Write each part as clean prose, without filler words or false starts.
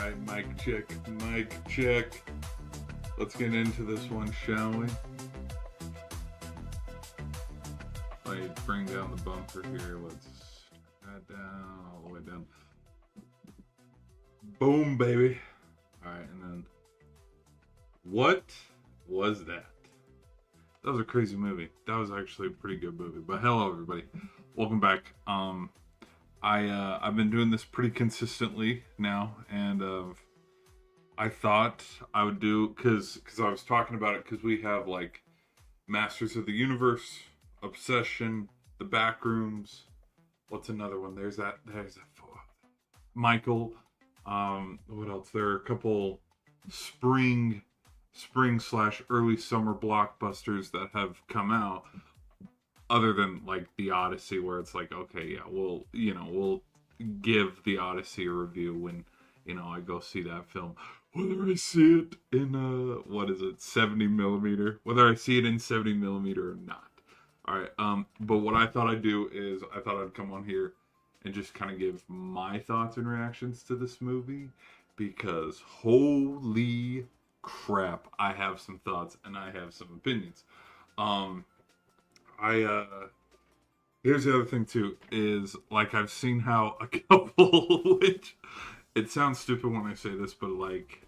right, mic check, mic check. Let's get into this one, shall we? I bring down the bumper here. Let's turn that down, all the way down. Boom, baby. All right, and then what was that? That was a crazy movie. That was actually a pretty good movie. But hello, everybody. Welcome back. I've been doing this pretty consistently now, and I thought I would do because I was talking about it because we have like Masters of the Universe, Obsession, The Backrooms. What's another one? There's that. Michael. What else? There are a couple spring / early summer blockbusters that have come out. Other than like the Odyssey, where it's like, okay, yeah, we'll give the Odyssey a review when I go see that film, whether I see it in 70 millimeter, whether I see it in 70 millimeter or not. All right, but what I thought I'd do is I thought I'd come on here and just kind of give my thoughts and reactions to this movie, because holy crap, I have some thoughts and I have some opinions. Here's the other thing too, is like I've seen how a couple which it sounds stupid when I say this, but like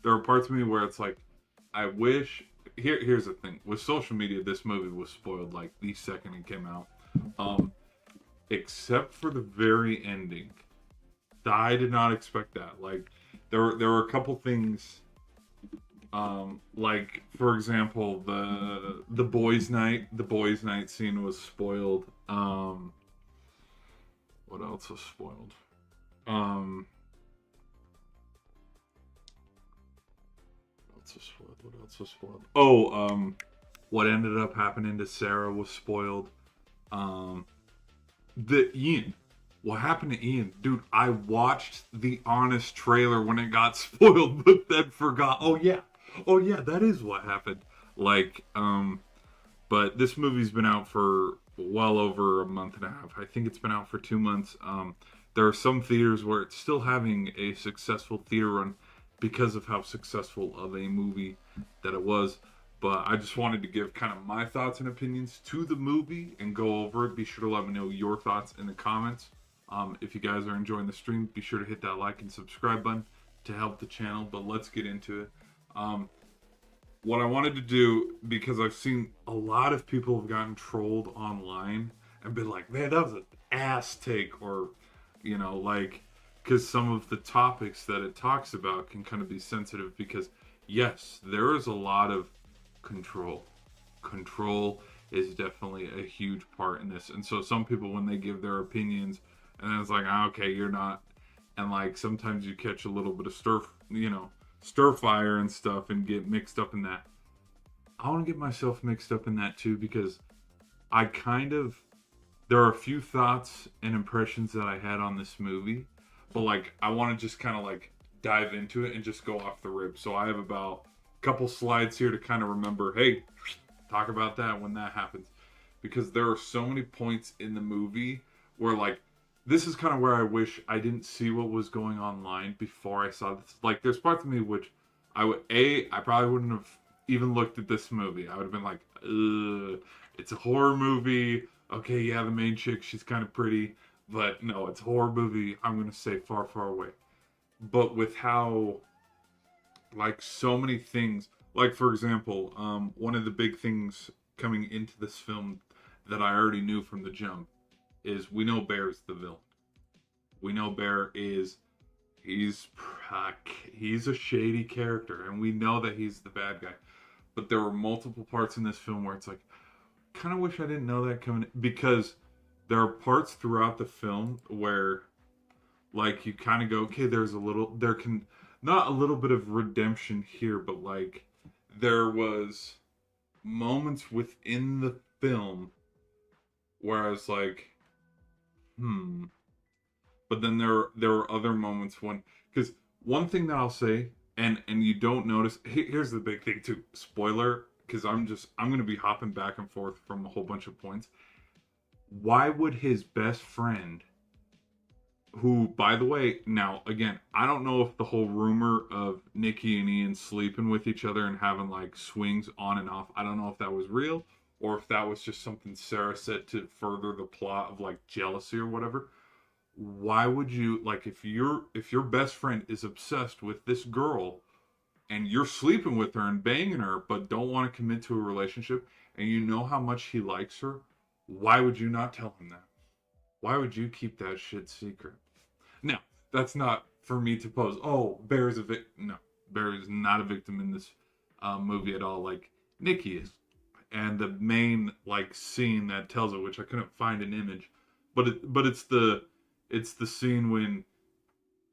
there are parts of me where it's like I wish here's the thing. With social media, this movie was spoiled like the second it came out. Except for the very ending. I did not expect that. Like there were a couple things, like for example the boys' night scene was spoiled. What else was spoiled? What else was spoiled? Oh, what ended up happening to Sarah was spoiled. What happened to Ian? Dude, I watched the Honest trailer when it got spoiled, but then forgot. Oh yeah, that is what happened. Like, but this movie's been out for well over a month and a half. I think it's been out for 2 months. There are some theaters where it's still having a successful theater run because of how successful of a movie that it was. But I just wanted to give kind of my thoughts and opinions to the movie and go over it. Be sure to let me know your thoughts in the comments. If you guys are enjoying the stream, be sure to hit that like and subscribe button to help the channel. But let's get into it. What I wanted to do, because I've seen a lot of people have gotten trolled online and been like, man, that was an ass take, or, like, because some of the topics that it talks about can kind of be sensitive, because yes, there is a lot of control. Control is definitely a huge part in this. And so some people, when they give their opinions, and then it's like, okay, you're not. And like sometimes you catch a little bit of stir fire and stuff and get mixed up in that. I want to get myself mixed up in that too, because there are a few thoughts and impressions that I had on this movie, but like I want to just kind of like dive into it and just go off the rib. So I have about a couple slides here to kind of remember, hey, talk about that when that happens, because there are so many points in the movie where like this is kind of where I wish I didn't see what was going online before I saw this. Like there's parts of me which I probably wouldn't have even looked at this movie. I would have been like, ugh, it's a horror movie. Okay, yeah, the main chick, she's kind of pretty, but no, it's a horror movie. I'm going to say far, far away. But with how, like, so many things, like, for example, one of the big things coming into this film that I already knew from the jump is we know Bear's the villain. We know Bear is, he's a shady character, and we know that he's the bad guy. But there were multiple parts in this film where it's like, kind of wish I didn't know that coming in, because there are parts throughout the film where like you kind of go, okay, not a little bit of redemption here, but like there was moments within the film where I was like, but then there were other moments when, because one thing that I'll say, and you don't notice, here's the big thing too, spoiler, because I'm going to be hopping back and forth from a whole bunch of points. Why would his best friend who, by the way, now again, I don't know if the whole rumor of Nikki and Ian sleeping with each other and having like swings on and off, I don't know if that was real or if that was just something Sarah said to further the plot of like jealousy or whatever. Why would you like if your best friend is obsessed with this girl and you're sleeping with her and banging her but don't want to commit to a relationship and you know how much he likes her, why would you not tell him that? Why would you keep that shit secret? Now, that's not for me to pose. Oh, Bear is a victim. No, Bear is not a victim in this movie at all. Like Nikki is, and the main like scene that tells it, which I couldn't find an image, but it's the scene when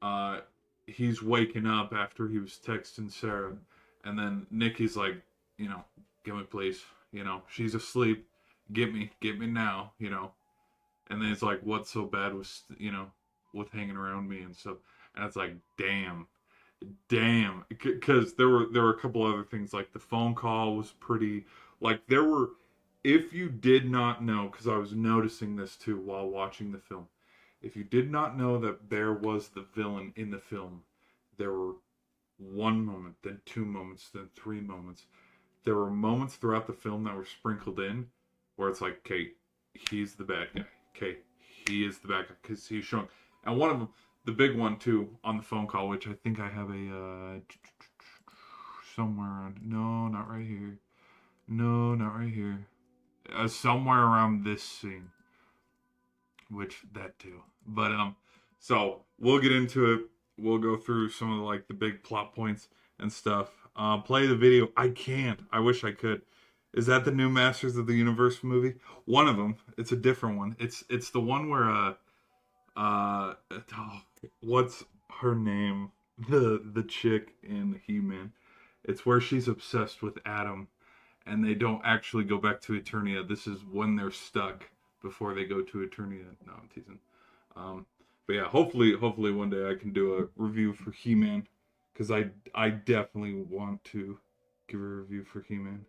uh he's waking up after he was texting Sarah, and then Nikki's like, you know, get me please, you know, she's asleep, get me now, you know, and then it's like, what's so bad with with hanging around me and stuff, and it's like, damn, because there were a couple other things like the phone call was pretty, like there were, if you did not know, because I was noticing this too while watching the film, if you did not know that Bear was the villain in the film, there were one moment, then two moments, then three moments. There were moments throughout the film that were sprinkled in where it's like, okay, he's the bad guy. Okay, he is the bad guy because he's showing. And one of them, the big one too, on the phone call, which I think I have a somewhere around. No, not right here. No, not right here. Somewhere around this scene, which that too. But so we'll get into it. We'll go through some of like the big plot points and stuff. Play the video. I can't. I wish I could. Is that the new Masters of the Universe movie? One of them. It's a different one. It's the one where oh, what's her name? The chick in He-Man. It's where she's obsessed with Adam, and they don't actually go back to Eternia. This is when they're stuck before they go to Eternia. No, I'm teasing. Um, but yeah, hopefully one day I can do a review for He-Man, because I definitely want to give a review for He-Man.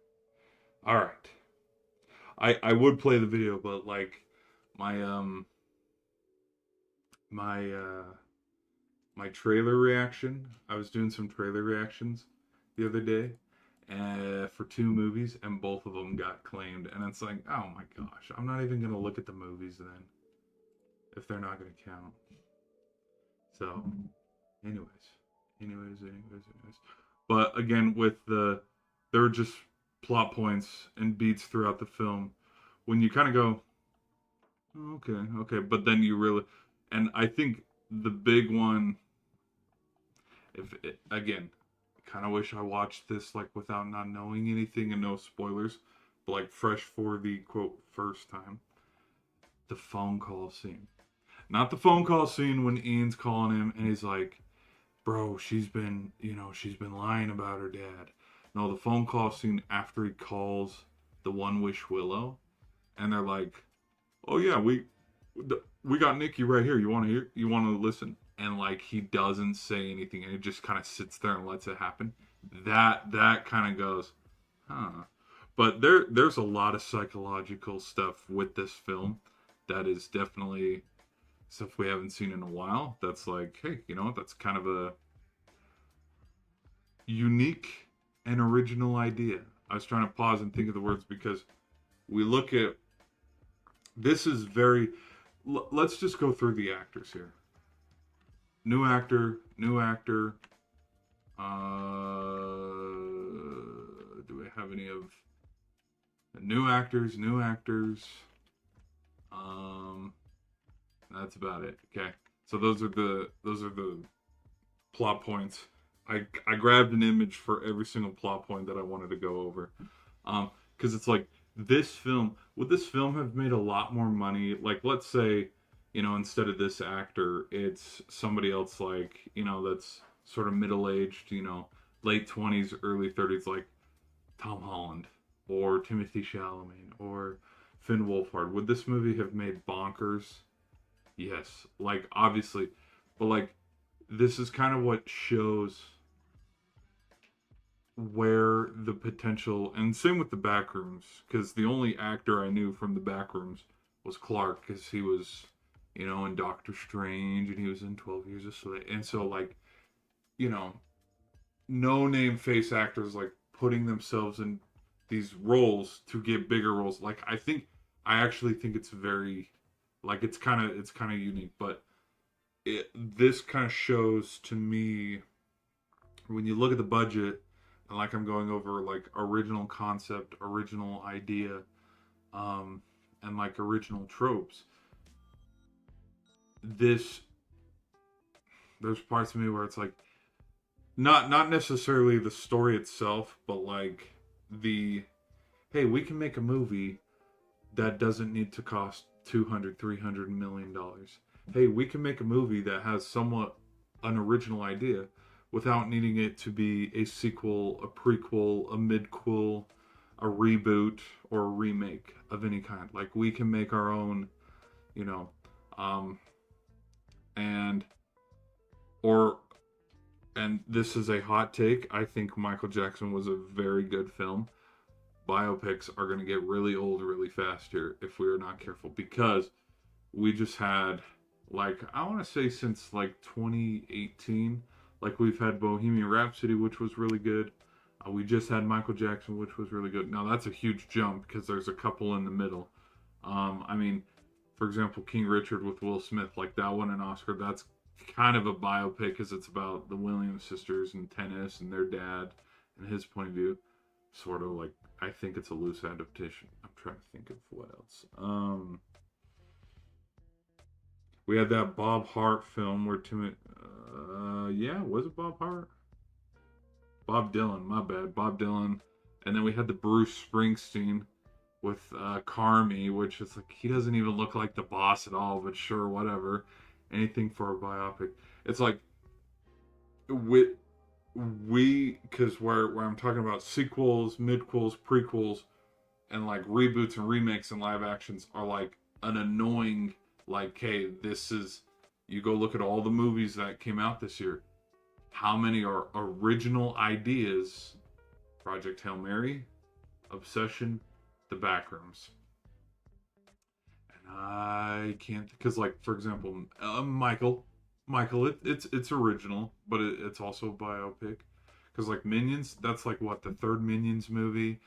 All right, I would play the video, but like my my my trailer reaction. I was doing some trailer reactions the other day for two movies, and both of them got claimed. And it's like, oh my gosh, I'm not even gonna look at the movies then if they're not gonna count. So, anyways, anyways. But again, with there were just plot points and beats throughout the film when you kind of go, oh, okay, but then you really, and I think the big one, if it, again, kind of wish I watched this like without not knowing anything and no spoilers, but like fresh for the quote first time, the phone call scene. Not the phone call scene when Ian's calling him and he's like, bro, she's been lying about her dad. No, the phone call scene after he calls the One Wish Willow, and they're like, oh yeah, we got Nikki right here. You want to hear? You want to listen? And like he doesn't say anything, and he just kind of sits there and lets it happen. That kind of goes, huh? But there's a lot of psychological stuff with this film that is definitely stuff we haven't seen in a while. That's like, hey, you know what? That's kind of a unique and original idea. I was trying to pause and think of the words because we look at this is very. Let's just go through the actors here. New actor, new actor. Do we have any of new actors? New actors. That's about it. Okay, so those are the plot points. I grabbed an image for every single plot point that I wanted to go over, because it's like this film, would this film have made a lot more money? Like, let's say, you know, instead of this actor, it's somebody else, like, you know, that's sort of middle aged, you know, late 20s, early 30s, like Tom Holland or Timothy Chalamet or Finn Wolfhard. Would this movie have made bonkers? Yes, like obviously, but like this is kind of what shows where the potential, and same with the Backrooms, because the only actor I knew from the Backrooms was Clark, because he was, in Doctor Strange, and he was in 12 Years a Slave. And so, like, you know, no name face actors like putting themselves in these roles to get bigger roles. Like, I actually think it's very, like, it's kind of unique. But this kind of shows to me when you look at the budget, and like I'm going over like original concept, original idea, um, and like original tropes. This There's parts of me where it's like not necessarily the story itself, but like the hey, we can make a movie that doesn't need to cost 200, 300 million dollars. Hey, we can make a movie that has somewhat an original idea without needing it to be a sequel, a prequel, a midquel, a reboot, or a remake of any kind. Like, we can make our own, you know, um, and or and this is a hot take. I think Michael Jackson was a very good film. Biopics are going to get really old really fast here if we are not careful, because we just had, like, I want to say since like 2018, like, we've had Bohemian Rhapsody, which was really good. We just had Michael Jackson, which was really good. Now that's a huge jump because there's a couple in the middle. I mean, for example, King Richard with Will Smith, like, that won an Oscar. That's kind of a biopic because it's about the Williams sisters and tennis and their dad and his point of view. Sort of like, I think it's a loose adaptation. I'm trying to think of what else. We had that Bob Hart film where Tim. Yeah, was it Bob Hart? Bob Dylan, my bad, Bob Dylan. And then we had the Bruce Springsteen with Carmy, which is like, he doesn't even look like the boss at all, but sure, whatever. Anything for a biopic. It's like, because where I'm talking about sequels, midquels, prequels, and like reboots and remakes and live actions are like an annoying, like, hey, this is, you go look at all the movies that came out this year. How many are original ideas? Project Hail Mary, Obsession, The Backrooms. And I can't, because, like, for example, Michael, it's original, but it's also a biopic. Because, like, Minions, that's like what, the third Minions movie.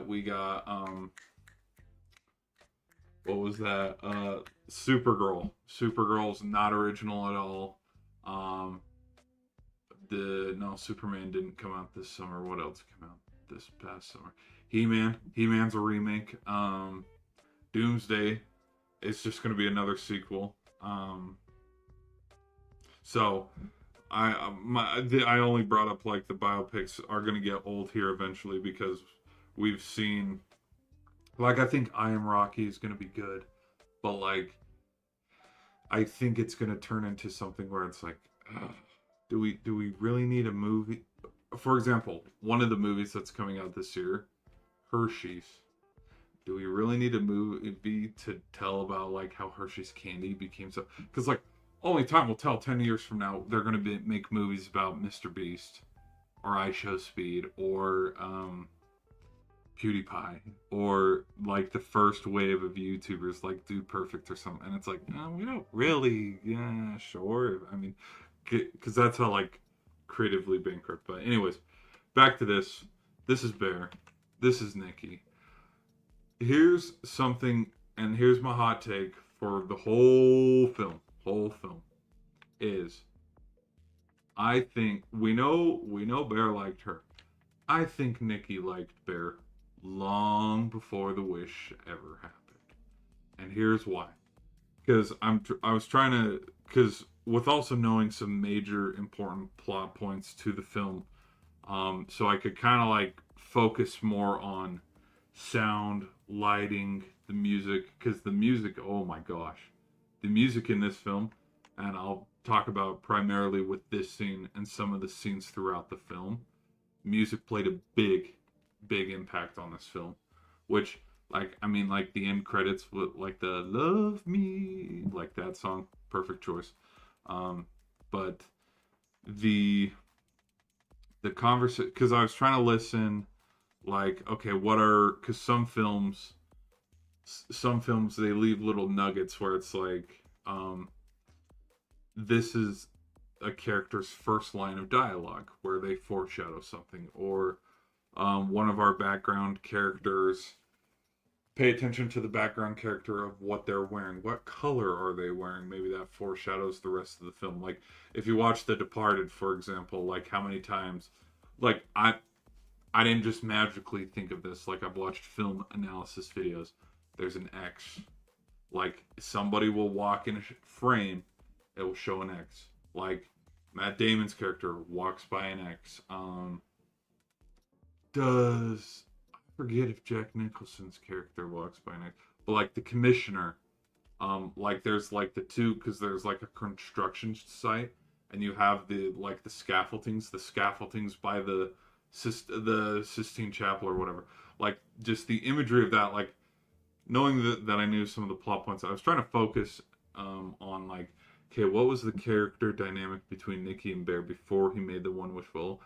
We got what was that? Supergirl. Supergirl's not original at all. Superman didn't come out this summer. What else came out this past summer? He-Man's a remake. Doomsday is just going to be another sequel. So I only brought up like the biopics are going to get old here eventually, because we've seen, like, I think I Am Rocky is going to be good, but like, I think it's going to turn into something where it's like, do we really need a movie? For example, one of the movies that's coming out this year, Hershey's. Do we really need a movie to tell about like how Hershey's candy became so? Because, like, only time will tell. 10 years from now, they're going to make movies about Mr. Beast, or I Show Speed, or PewDiePie, or like the first wave of YouTubers like Dude Perfect or something. And it's like, no, we don't really. Yeah, sure. I mean, because that's how, like, creatively bankrupt. But anyways, back to this. This is Bear. This is Nikki. Here's something, and here's my hot take for the whole film. Is, I think we know Bear liked her. I think Nikki liked Bear long before the wish ever happened, and here's why. Because with also knowing some major important plot points to the film, so I could kind of like focus more on sound, lighting, the music, because the music, oh my gosh, the music in this film, and I'll talk about primarily with this scene and some of the scenes throughout the film, music played a big impact on this film, which, like, I mean, like, the end credits with like the "Love Me," like that song, perfect choice. But the conversation, because I was trying to listen, like, okay, because some films they leave little nuggets where it's like, this is a character's first line of dialogue where they foreshadow something, or one of our background characters, pay attention to the background character of what they're wearing. What color are they wearing? Maybe that foreshadows the rest of the film. Like if you watch The Departed, for example, like how many times, like I didn't just magically think of this. Like I've watched film analysis videos. There's an X. Like somebody will walk in a frame, it will show an X. Like Matt Damon's character walks by an X. Does I forget if Jack Nicholson's character walks by an X, but like the commissioner, like there's like the two, because there's like a construction site, and you have the scaffoldings by the Sistine Chapel or whatever. Like just the imagery of that, like knowing that I knew some of the plot points, I was trying to focus on like, okay, what was the character dynamic between Nikki and Bear before he made the One Wish Will,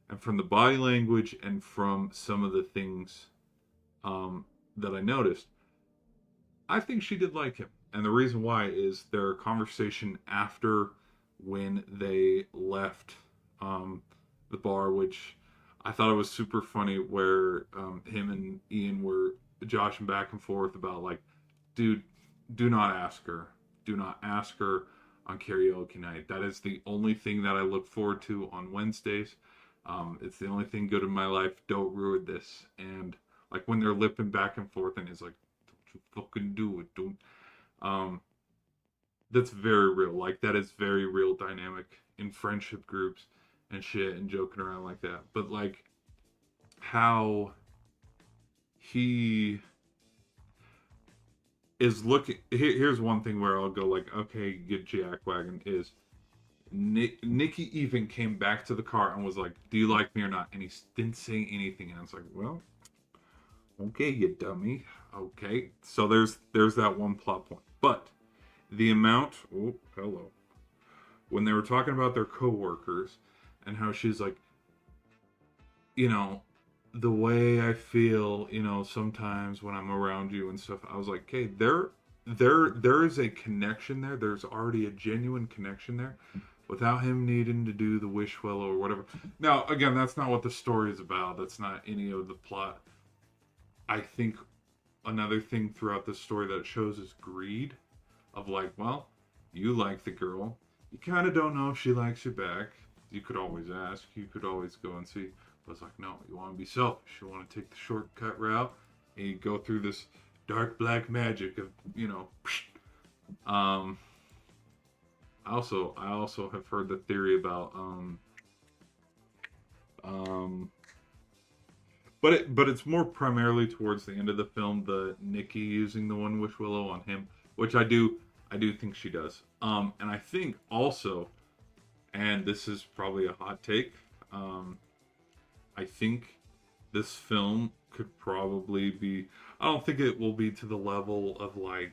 and from the body language and from some of the things that I noticed, I think she did like him. And the reason why is their conversation after when they left the bar, which I thought it was super funny, where him and Ian were joshing back and forth about like, dude, do not ask her. Do not ask her on karaoke night. That is the only thing that I look forward to on Wednesdays. It's the only thing good in my life. Don't ruin this. And like when they're lipping back and forth, and it's like, don't you fucking do it, don't. That's very real. Like that is very real dynamic in friendship groups and shit, and joking around like that. But like how he is looking. Here's one thing where I'll go like, okay, get jackwagon is Nikki even came back to the car and was like, do you like me or not? And he didn't say anything, and I was like, well, okay, you dummy. Okay, so there's that one plot point. But the amount, oh hello, when they were talking about their coworkers and how she's like, you know, the way I feel, you know, sometimes when I'm around you and stuff, I was like, okay, there is a connection there. There's already a genuine connection there without him needing to do the wish well or whatever. Now, again, that's not what the story is about. That's not any of the plot. I think another thing throughout the story that it shows is greed of like, well, you like the girl. You kind of don't know if she likes you back. You could always ask. You could always go and see. But it's like, no, you want to be selfish. You want to take the shortcut route, and you go through this dark black magic of, you know. I also have heard the theory about but it's more primarily towards the end of the film, the Nikki using the One Wish Willow on him, which I do think she does. And I think also, and this is probably a hot take, I think this film could probably be, I don't think it will be to the level of like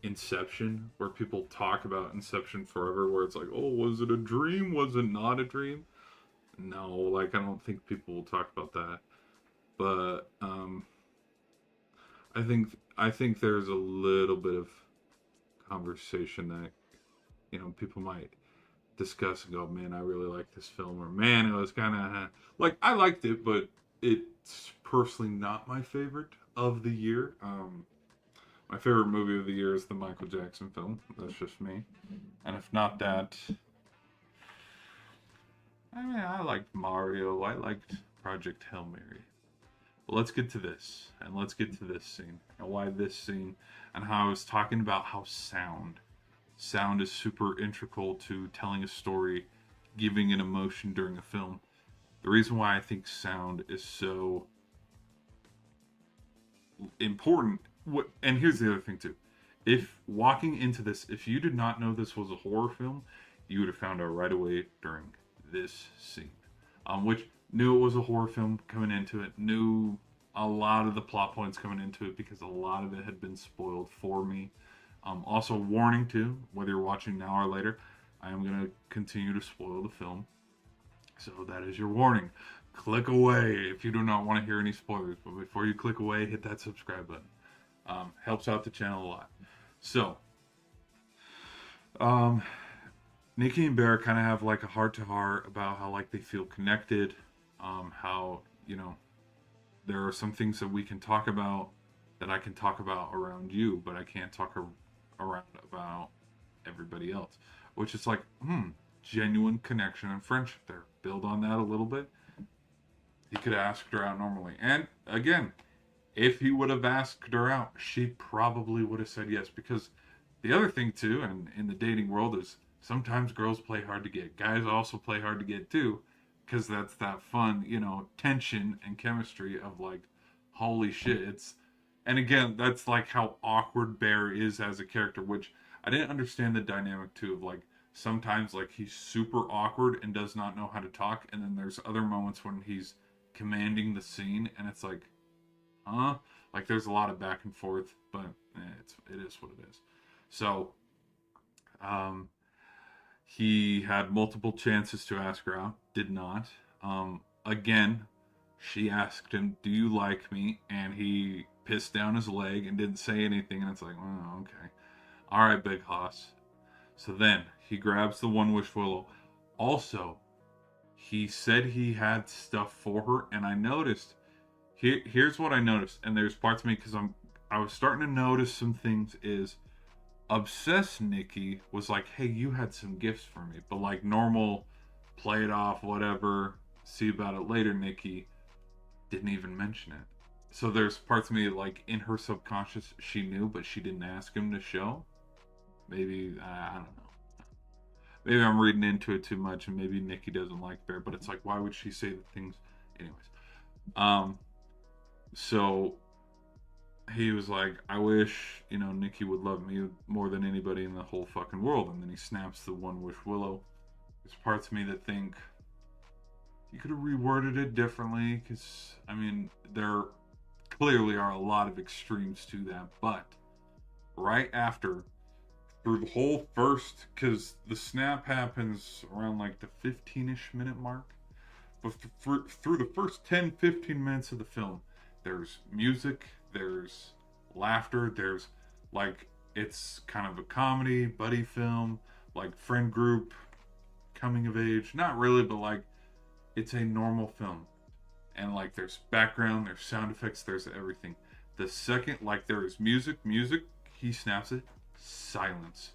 Inception, where people talk about Inception forever, where it's like, oh, was it a dream? Was it not a dream? No, like I don't think people will talk about that. But I think there's a little bit of conversation that, you know, people might discuss and go, man, I really like this film, or man, it was kind of like, I liked it, but it's personally not my favorite of the year. My favorite movie of the year is the Michael Jackson film. That's just me. And if not that, I mean, I liked Mario. I liked Project Hail Mary. But let's get to this, and let's get to this scene, and why this scene, and how I was talking about how sound is super integral to telling a story, giving an emotion during a film. The reason why I think sound is so important, and here's the other thing too. If walking into this, if you did not know this was a horror film, you would have found out right away during this scene. Which knew it was a horror film coming into it, knew a lot of the plot points coming into it because a lot of it had been spoiled for me. Also, warning too, whether you're watching now or later, I am going to continue to spoil the film. So that is your warning. Click away if you do not want to hear any spoilers. But before you click away, hit that subscribe button. Helps out the channel a lot. So, Um, Nikki and Bear kind of have like a heart to heart about how like they feel connected. How there are some things that we can talk about that I can talk about around you, but I can't talk around about everybody else. Which is like, genuine connection and friendship there. Build on that a little bit. He could have asked her out normally. And again, if he would have asked her out, she probably would have said yes. Because the other thing, too, and in the dating world, is sometimes girls play hard to get. Guys also play hard to get, too. Because that's that fun, tension and chemistry of like, holy shit. And again, that's like how awkward Bear is as a character, which I didn't understand the dynamic, too, of like, sometimes like he's super awkward and does not know how to talk. And then there's other moments when he's commanding the scene and it's like, huh? Like there's a lot of back and forth, but it is what it is. So, um, he had multiple chances to ask her out, did not. Again, she asked him, "Do you like me?" And he pissed down his leg and didn't say anything. And it's like, oh, okay, all right, big hoss. So then he grabs the one wish willow. Also, he said he had stuff for her, and I noticed here's what I noticed, and there's parts of me because I was starting to notice some things. Is obsessed Nikki was like, "Hey, you had some gifts for me," but like normal, play it off, whatever, see about it later. Nikki didn't even mention it. So there's parts of me like in her subconscious she knew, but she didn't ask him to show. Maybe I don't know. Maybe I'm reading into it too much, and maybe Nikki doesn't like Bear. But it's like, why would she say the things? Anyways, um, so he was like, I wish, Nikki would love me more than anybody in the whole fucking world. And then he snaps the one wish willow. There's parts of me that think he could have reworded it differently because, I mean, there clearly are a lot of extremes to that. But right after, through the whole first, because the snap happens around like the 15-ish minute mark. But through the first 10-15 minutes of the film, there's music, there's laughter, there's like it's kind of a comedy, buddy film, like friend group, coming of age. Not really, but like it's a normal film. And like there's background, there's sound effects, there's everything. The second like there is music, he snaps it, silence.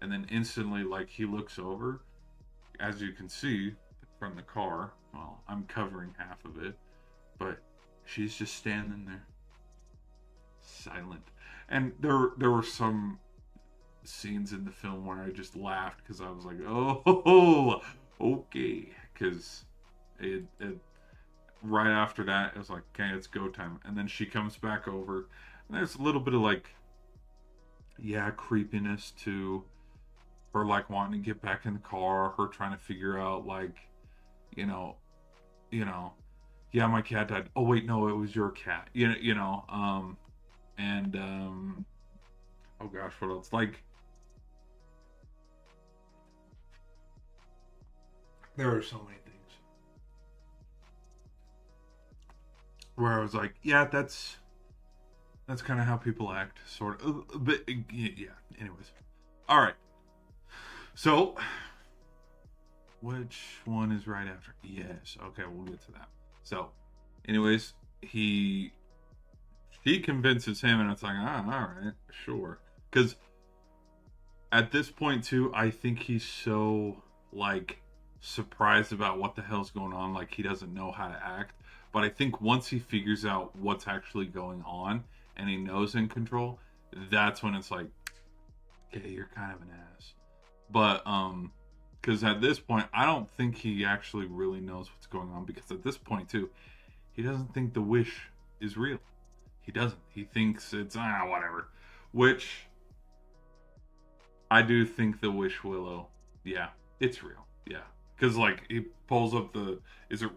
And then instantly like he looks over, as you can see from the car. Well, I'm covering half of it, but she's just standing there, silent. And there were some scenes in the film where I just laughed because I was like, oh, okay, because it right after that it was like, okay, it's go time, and then she comes back over, and there's a little bit of like, yeah, creepiness to her like wanting to get back in the car, her trying to figure out like, you know, you know, yeah, my cat died. Oh wait, no, it was your cat. And oh gosh, what else? Like there are so many things where I was like, yeah, that's kind of how people act, sort of. But yeah. Anyways, all right. So which one is right after? Yes. Okay, we'll get to that. So, anyways, he convinces him, and it's like, all right, sure. Because at this point, too, I think he's so like surprised about what the hell's going on, like he doesn't know how to act. But I think once he figures out what's actually going on and he knows in control, that's when it's like, okay, you're kind of an ass. But because at this point, I don't think he actually really knows what's going on. Because at this point, too, he doesn't think the wish is real. He doesn't. He thinks it's whatever. Which I do think the wish willow, yeah, it's real. Yeah, because like he pulls up the, is it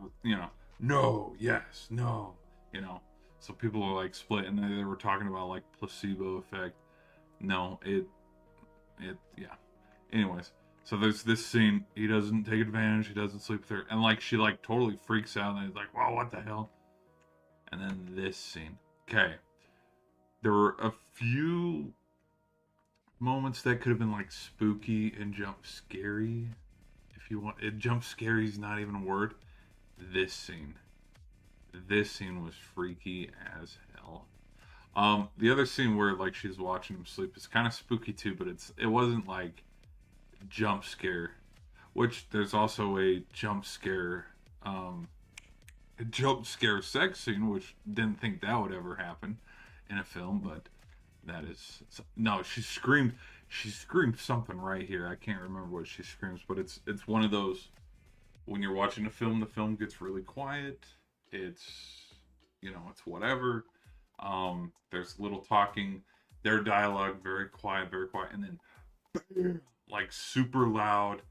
no, yes, no, you know. So people are like split, and they were talking about like placebo effect. No, it yeah. Anyways, so there's this scene. He doesn't take advantage. He doesn't sleep with her, and like she like totally freaks out, and he's like, "Wow, what the hell?" And then this scene. Okay, there were a few moments that could have been like spooky and jump scary. If you want, it jump scary is not even a word. This scene, this scene was freaky as hell. The other scene where like she's watching him sleep is kind of spooky too, but it wasn't like jump scare. Which there's also a jump scare sex scene, which didn't think that would ever happen in a film, but that is no. She screamed something right here. I can't remember what she screams, but it's one of those when you're watching a film, the film gets really quiet. It's it's whatever. There's little talking, their dialogue very quiet, and then like super loud.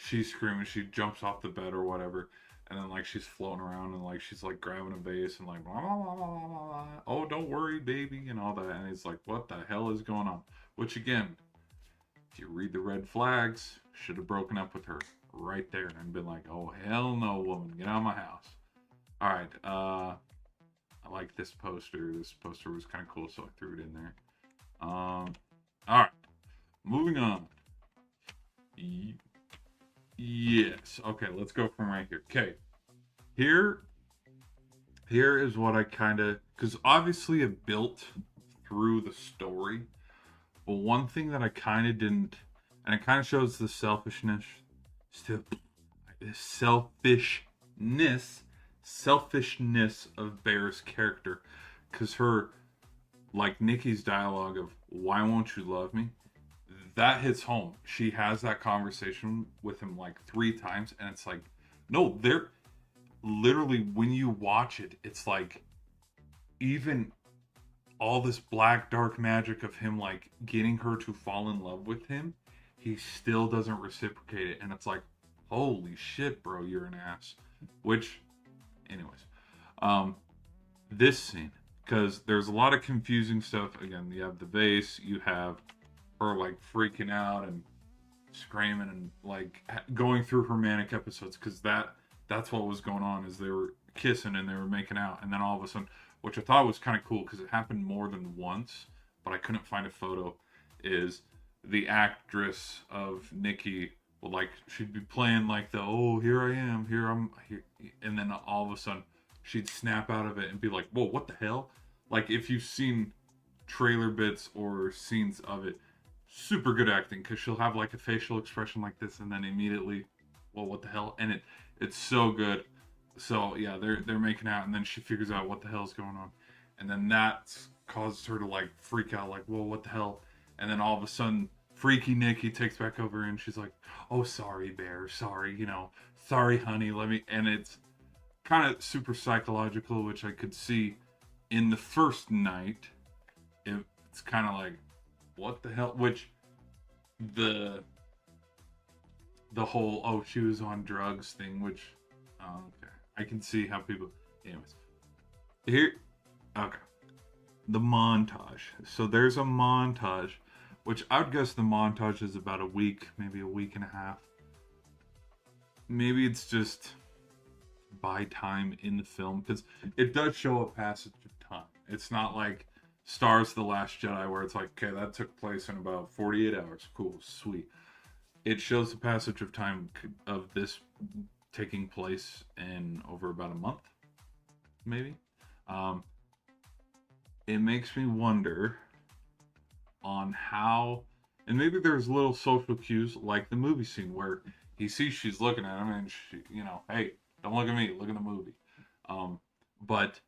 She's screaming. She jumps off the bed or whatever, and then like she's floating around and like she's like grabbing a vase and like blah, blah, blah, blah, blah, blah. Oh, don't worry, baby, and all that. And he's like, what the hell is going on? Which again, if you read the red flags, should have broken up with her right there and been like, oh hell no, woman, get out of my house. All right, I like this poster. This poster was kind of cool, so I threw it in there. All right, moving on. Yes. Okay, let's go from right here. Okay. Here is what I kind of cuz obviously it built through the story. But one thing that I kind of didn't and it kind of shows the selfishness of Bear's character cuz her like Nikki's dialogue of why won't you love me? That hits home. She has that conversation with him like 3 times, and it's like, no, they're literally when you watch it, it's like even all this black dark magic of him like getting her to fall in love with him, he still doesn't reciprocate it, and it's like, holy shit, bro, you're an ass. Which, anyways, this scene because there's a lot of confusing stuff. Again, you have the vase, you have her like freaking out and screaming and like going through her manic episodes because that's what was going on is they were kissing and they were making out and then all of a sudden, which I thought was kind of cool because it happened more than once, but I couldn't find a photo, is the actress of Nikki would like she'd be playing like the oh here I am here I'm here and then all of a sudden she'd snap out of it and be like whoa what the hell, like if you've seen trailer bits or scenes of it, super good acting because she'll have like a facial expression like this and then immediately well what the hell, and it's so good. So yeah, they're making out and then she figures out what the hell's going on and then that causes her to like freak out like whoa what the hell, and then all of a sudden freaky Nikki takes back over and she's like oh sorry Bear, sorry sorry honey let me, and it's kind of super psychological which I could see in the first night. It's kind of like what the hell, which the whole oh she was on drugs thing, which okay I can see how people, anyways, here okay, the montage. So there's a montage which I would guess the montage is about a week, maybe a week and a half. Maybe it's just by time in the film because it does show a passage of time. It's not like Stars the Last Jedi where it's like okay that took place in about 48 hours, cool, sweet. It shows the passage of time of this taking place in over about a month maybe. It makes me wonder on how, and maybe there's little social cues like the movie scene where he sees she's looking at him and she hey don't look at me, look at the movie. But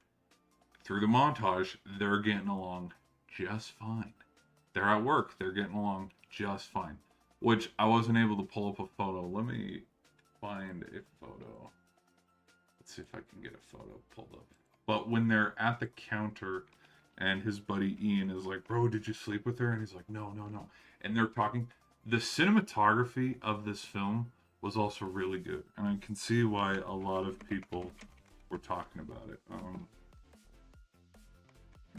through the montage, they're getting along just fine. They're at work, they're getting along just fine. Which I wasn't able to pull up a photo. Let me find a photo. Let's see if I can get a photo pulled up. But when they're at the counter and his buddy Ian is like, bro, did you sleep with her? And he's like, no. And they're talking. The cinematography of this film was also really good. And I can see why a lot of people were talking about it.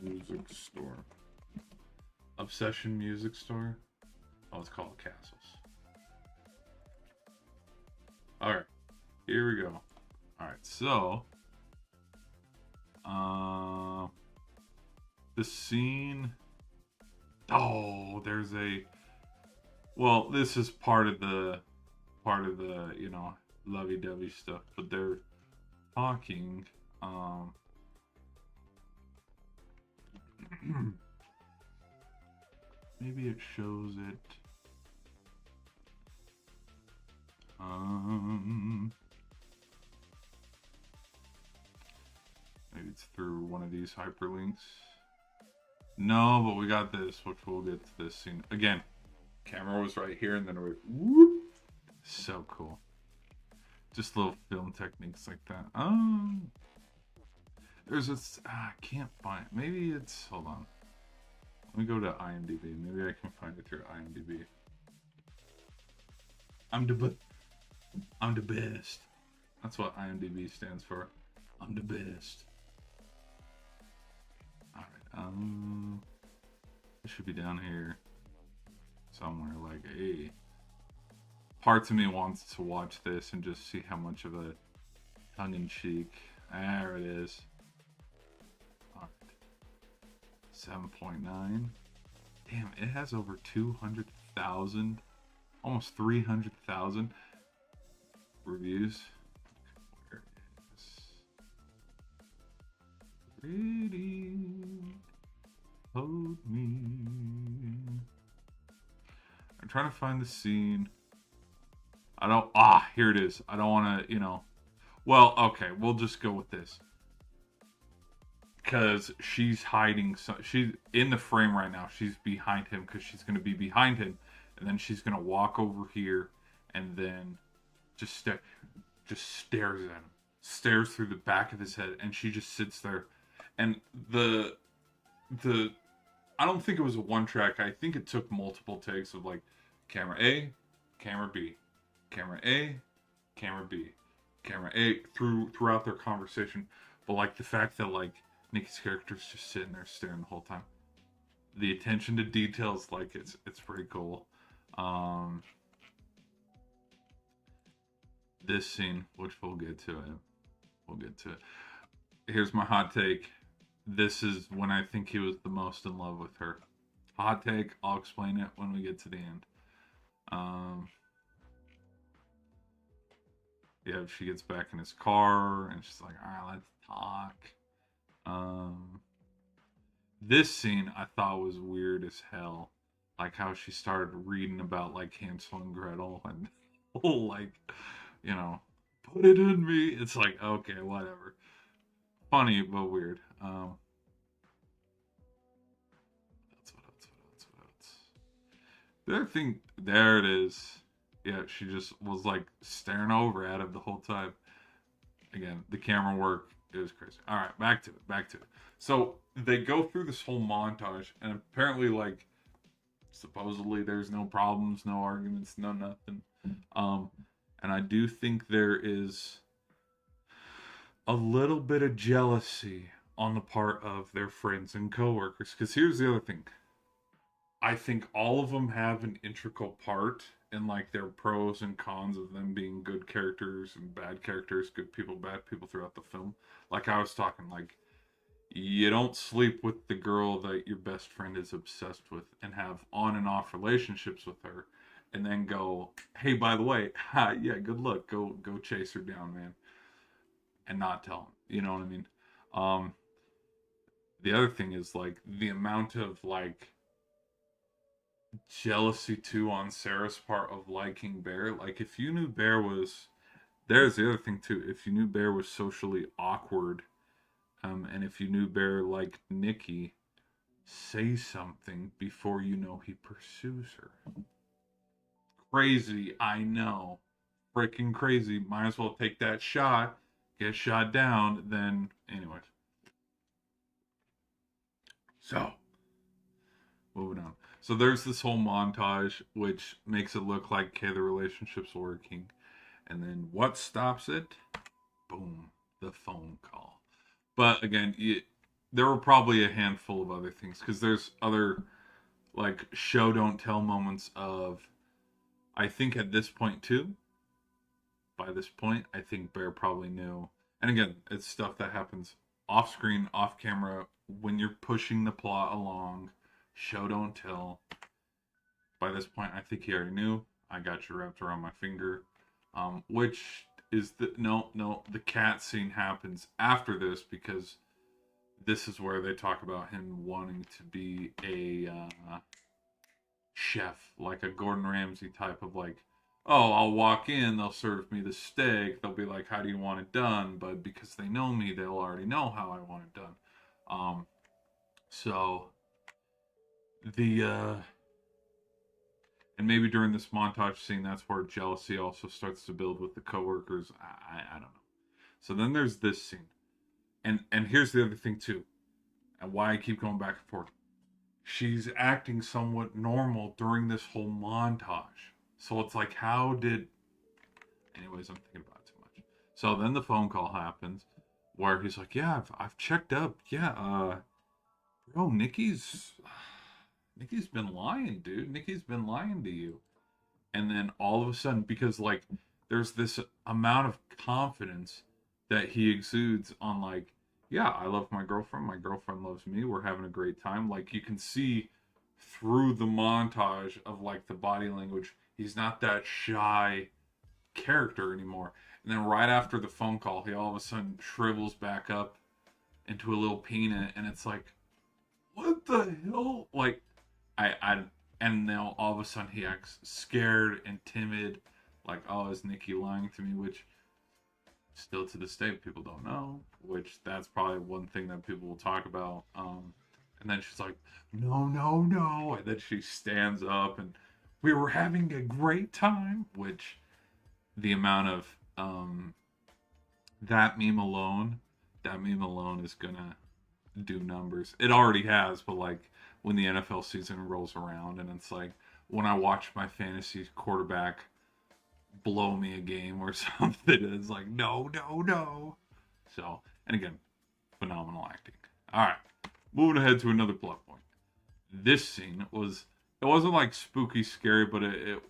Music store. Obsession Music Store. Oh, it's called Castles. Alright. Here we go. Alright, so the scene. Oh, there's a Well, this is part of the lovey-dovey stuff, but they're talking. Maybe it shows it. Maybe it's through one of these hyperlinks. No, but we got this, which we'll get to this scene. Again, camera was right here, and then we whoop. So cool. Just little film techniques like that. There's this. I can't find. Maybe it's. Hold on. Let me go to IMDb. Maybe I can find it through IMDb. I'm the best. That's what IMDb stands for. I'm the best. Alright, it should be down here somewhere. Like, hey, parts of me wants to watch this and just see how much of a tongue-in-cheek. There it is. Alright, 7.9. Damn, it has over 200,000, almost 300,000 reviews. Where is Pretty Hold Me? I'm trying to find the scene. I don't. Here it is. I don't want to, Well, okay, we'll just go with this. Because she's hiding. She's in the frame right now. She's behind him because she's going to be behind him. And then she's going to walk over here and then just stares at him. Stares through the back of his head. And she just sits there. And the I don't think it was a one track. I think it took multiple takes of like camera A, camera B, camera A, camera B, camera A throughout their conversation. But like the fact that like Nikki's character's just sitting there staring the whole time. The attention to details, like it's pretty cool. This scene, which we'll get to it. Here's my hot take. This is when I think he was the most in love with her. Hot take, I'll explain it when we get to the end. Yeah, she gets back in his car and she's like, alright, let's talk. This scene I thought was weird as hell. Like how she started reading about like Hansel and Gretel and like, put it in me. It's like, okay, whatever. Funny but weird. What else? The other thing, there it is. Yeah, she just was like staring over at him the whole time. Again, the camera work is crazy. All right, back to it. So they go through this whole montage, and apparently, like, supposedly there's no problems, no arguments, no nothing. And I do think there is a little bit of jealousy on the part of their friends and coworkers. Because here's the other thing. I think all of them have an integral part in like their pros and cons of them being good characters and bad characters, good people, bad people throughout the film. Like I was talking, like you don't sleep with the girl that your best friend is obsessed with and have on and off relationships with her, and then go, hey, by the way, yeah, good luck, go chase her down, man, and not tell him. You know what I mean? The other thing is like the amount of like jealousy too on Sarah's part of liking Bear. Like if you knew Bear was, there's the other thing too. If you knew Bear was socially awkward, and if you knew Bear liked Nikki, say something before you know he pursues her. Crazy, I know, freaking crazy. Might as well take that shot, get shot down. Then, anyways. So, moving on. So there's this whole montage which makes it look like, okay, the relationship's working. And then what stops it? Boom, the phone call. But again, there were probably a handful of other things. Because there's other, like, show don't tell moments of, I think at this point too, by this point, I think Bear probably knew. And again, it's stuff that happens off screen, off camera, when you're pushing the plot along. Show don't tell. By this point, I think he already knew. I got you wrapped around my finger. Which is the no, the cat scene happens after this because this is where they talk about him wanting to be a chef, like a Gordon Ramsay type of like, oh, I'll walk in, they'll serve me the steak, they'll be like, how do you want it done? But because they know me, they'll already know how I want it done. So the and maybe during this montage scene, that's where jealousy also starts to build with the coworkers. I don't know. So then there's this scene, and here's the other thing too, and why I keep going back and forth. She's acting somewhat normal during this whole montage. So it's like, how did. Anyways, I'm thinking about it too much. So then the phone call happens where he's like, yeah, I've checked up. Yeah, bro, Nikki's been lying, dude. Nikki's been lying to you. And then all of a sudden, because like there's this amount of confidence that he exudes on like, yeah, I love my girlfriend loves me, we're having a great time. Like you can see through the montage of like the body language, he's not that shy character anymore. And then right after the phone call, he all of a sudden shrivels back up into a little peanut, and it's like, what the hell? Like, I and now all of a sudden he acts scared and timid, like, oh, is Nikki lying to me? Which still to this day people don't know. Which that's probably one thing that people will talk about. And then she's like, no, no, no, and then she stands up, and we were having a great time. Which the amount of that meme alone, is gonna do numbers. It already has, but like when the NFL season rolls around and it's like when I watch my fantasy quarterback blow me a game or something, it's like no, no, no. So, and again, phenomenal acting. All right, moving ahead to another plot point. This scene was, it wasn't like spooky scary, but it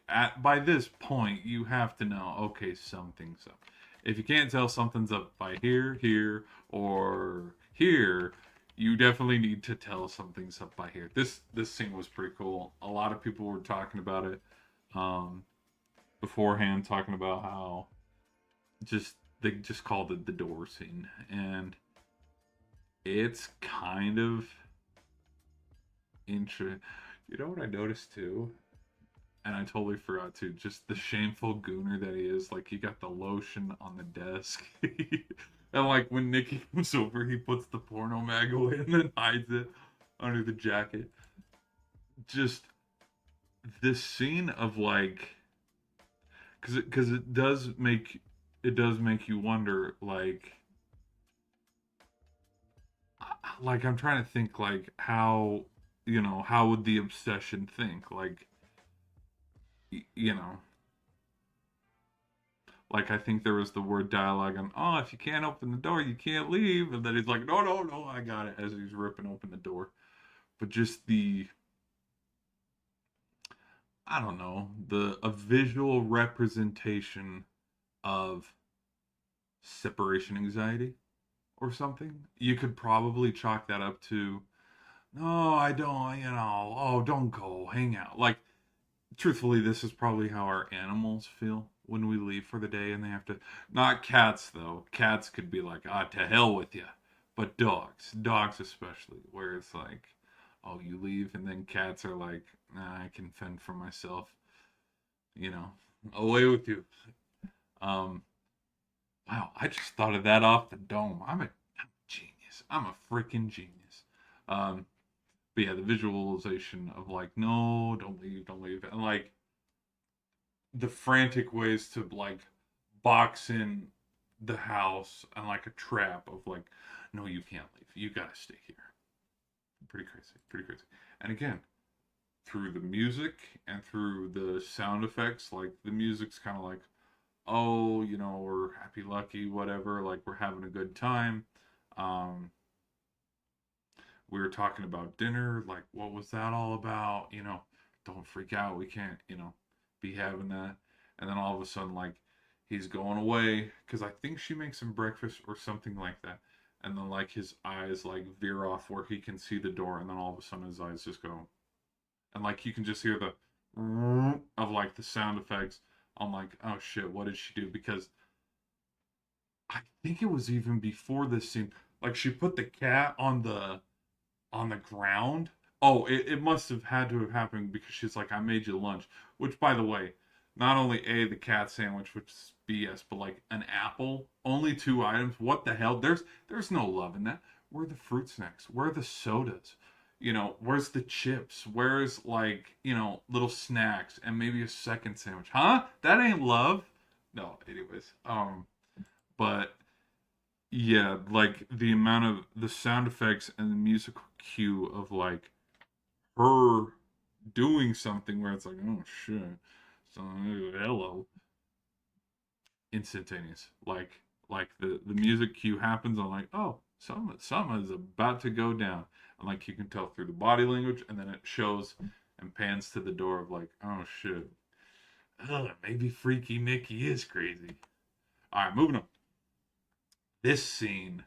at by this point you have to know, okay, something's up. If you can't tell something's up by here, or here, you definitely need to tell something's up by here. This scene was pretty cool. A lot of people were talking about it beforehand, talking about how just they just called it the door scene, and it's kind of interesting. You know what I noticed too? And I totally forgot to, just the shameful gooner that he is. Like he got the lotion on the desk. And like when Nikki comes over, he puts the porno mag away and then hides it under the jacket. Just this scene of like, because it does make you wonder, like I'm trying to think like how, how would the obsession think, like, you know, like I think there was the word dialogue on, oh, if you can't open the door you can't leave, and then he's like, no, no, no, I got it, as he's ripping open the door. But just the, I don't know, the a visual representation of separation anxiety or something. You could probably chalk that up to, no, I don't, oh, don't go, hang out. Like, truthfully, this is probably how our animals feel when we leave for the day and they have to. Not cats, though. Cats could be like, ah, to hell with you. But dogs especially, where it's like, oh, you leave, and then cats are like, nah, I can fend for myself. You know, away with you. Um, wow, I just thought of that off the dome. I'm a genius. I'm a freaking genius. Um, but yeah, the visualization of like, no, don't leave, and like the frantic ways to like box in the house and like a trap of like, no, you can't leave. You gotta stay here. Pretty crazy, pretty crazy. And again, through the music and through the sound effects, like the music's kind of like, oh, we're happy, lucky, whatever. Like we're having a good time. Um, we were talking about dinner, like what was that all about? Don't freak out. We can't, be having that. And then all of a sudden, like he's going away because I think she makes him breakfast or something like that. And then like his eyes like veer off where he can see the door, and then all of a sudden his eyes just go, and like you can just hear the of like the sound effects. I'm like, oh shit, what did she do? Because I think it was even before this scene. Like she put the cat on the ground. Oh, it must have had to have happened because she's like, I made you lunch. Which, by the way, not only A, the cat sandwich, which is BS, but like an apple, only two items. What the hell? There's no love in that. Where are the fruit snacks? Where are the sodas? Where's the chips? Where's like, little snacks and maybe a second sandwich? Huh? That ain't love. No, anyways. But yeah, like the amount of the sound effects and the musical cue of like her doing something where it's like, oh shit, so hello, instantaneous. Like the music cue happens, I'm like, oh, something is about to go down, and like you can tell through the body language, and then it shows and pans to the door of like, oh shit, maybe Freaky Nicky is crazy. All right, moving on. This scene,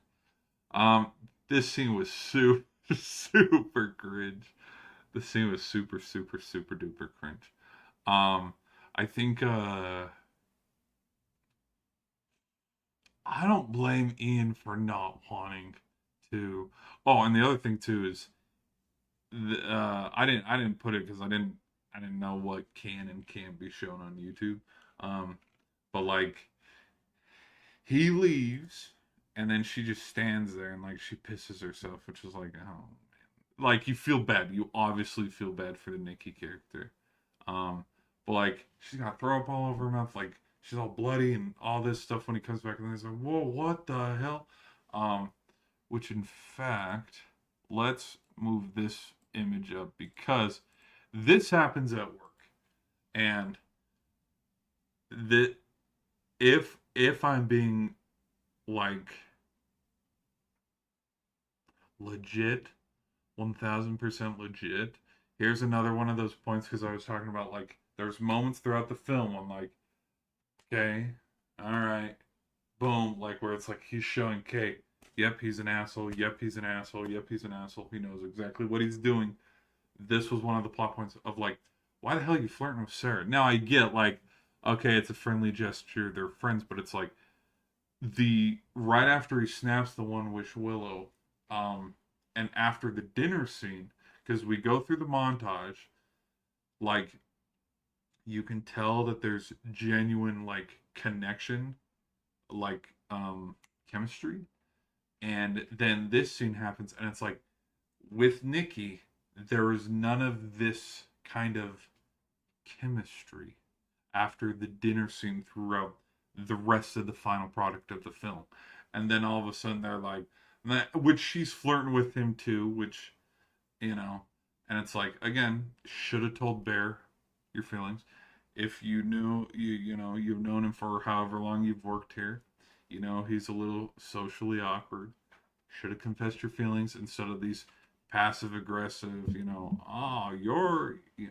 um, this scene was super super cringe. The scene was super, super, super duper cringe. Um, I think I don't blame Ian for not wanting to. Oh, and the other thing too is I didn't put it because I didn't know what can and can't be shown on YouTube. Um, but like he leaves and then she just stands there and like she pisses herself, which is like, oh, like you feel bad. You obviously feel bad for the Nikki character. Um, but like she's got throw up all over her mouth, like she's all bloody and all this stuff when he comes back, and he's like, "Whoa, what the hell?" Um, which in fact, let's move this image up because this happens at work, and that if I'm being like legit 1000% legit. Here's another one of those points because I was talking about like there's moments throughout the film I'm like, okay, all right, boom, like where it's like he's showing Kate, yep, he's an asshole, yep, he's an asshole, yep, he's an asshole, he knows exactly what he's doing. This was one of the plot points of like, why the hell are you flirting with Sarah? Now I get like, okay, it's a friendly gesture, they're friends, but it's like the right after he snaps the one wish Willow, um, and after the dinner scene, because we go through the montage, like you can tell that there's genuine like connection, like chemistry, and then this scene happens, and it's like with Nikki, there is none of this kind of chemistry after the dinner scene throughout the rest of the final product of the film. And then all of a sudden they're like, which she's flirting with him too, which, you know, and it's like, again, should have told Bear your feelings. If you knew, you've known him for however long you've worked here, he's a little socially awkward. Should have confessed your feelings instead of these passive aggressive, oh, you're, yeah.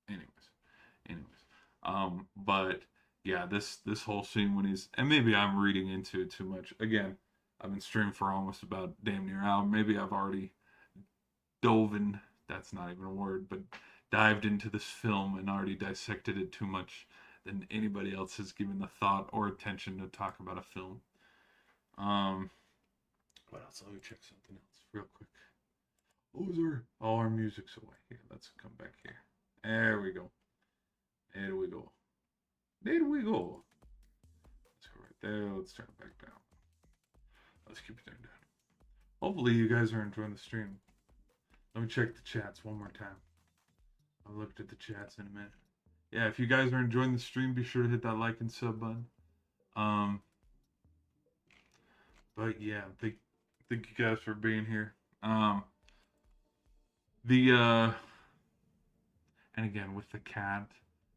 Anyways, anyways. But yeah, this whole scene when he's, and maybe I'm reading into it too much. Again, I've been streaming for almost about damn near an hour. Maybe I've already dove in. That's not even a word, but dived into this film and already dissected it too much than anybody else has given the thought or attention to talk about a film. Um, what else? Let me check something else real quick. Oh, is there? Oh, our music's away. Here, let's come back here. There we go. There we go. There we go. Let's go right there. Let's turn it back down. Let's keep it down. Hopefully you guys are enjoying the stream. Let me check the chats one more time. I looked at the chats in a minute. Yeah, if you guys are enjoying the stream, be sure to hit that like and sub button. Um, but yeah, thank you guys for being here. The and again with the cat,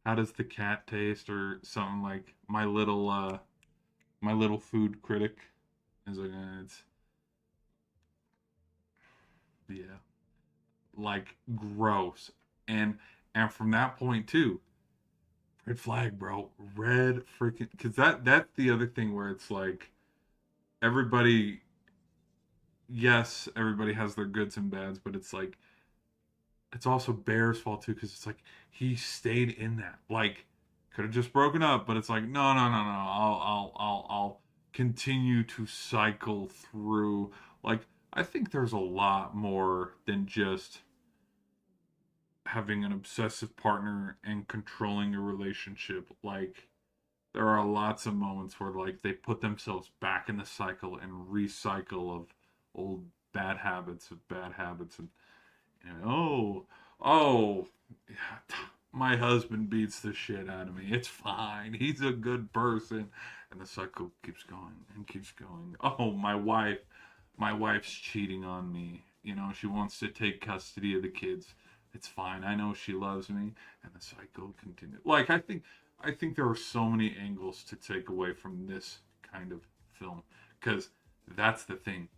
how does the cat taste or something like my little food critic is like it's yeah, like gross. And from that point too, red flag, bro. Red freaking, because that's the other thing where it's like everybody, yes, everybody has their goods and bads, but it's like it's also Bear's fault too, because it's like he stayed in that. Like, could have just broken up, but it's like, no, no, no, no. I'll continue to cycle through. Like, I think there's a lot more than just having an obsessive partner and controlling a relationship. Like, there are lots of moments where like they put themselves back in the cycle and recycle of old bad habits, and oh, my husband beats the shit out of me. It's fine. He's a good person. And the cycle keeps going and keeps going. Oh, my wife's cheating on me. She wants to take custody of the kids. It's fine. I know she loves me. And the cycle continues. Like, I think there are so many angles to take away from this kind of film. Because that's the thing,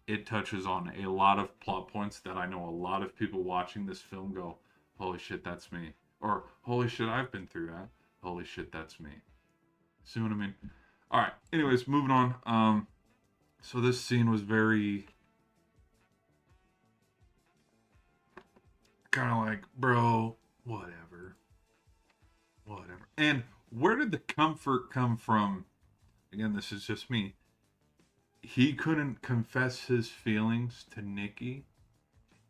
it touches on a lot of plot points that I know a lot of people watching this film go, holy shit, that's me. Or, holy shit, I've been through that. Holy shit, that's me. See what I mean? All right. Anyways, moving on. So this scene was very kind of like, bro, whatever, whatever. And where did the comfort come from? Again, this is just me. He couldn't confess his feelings to Nikki.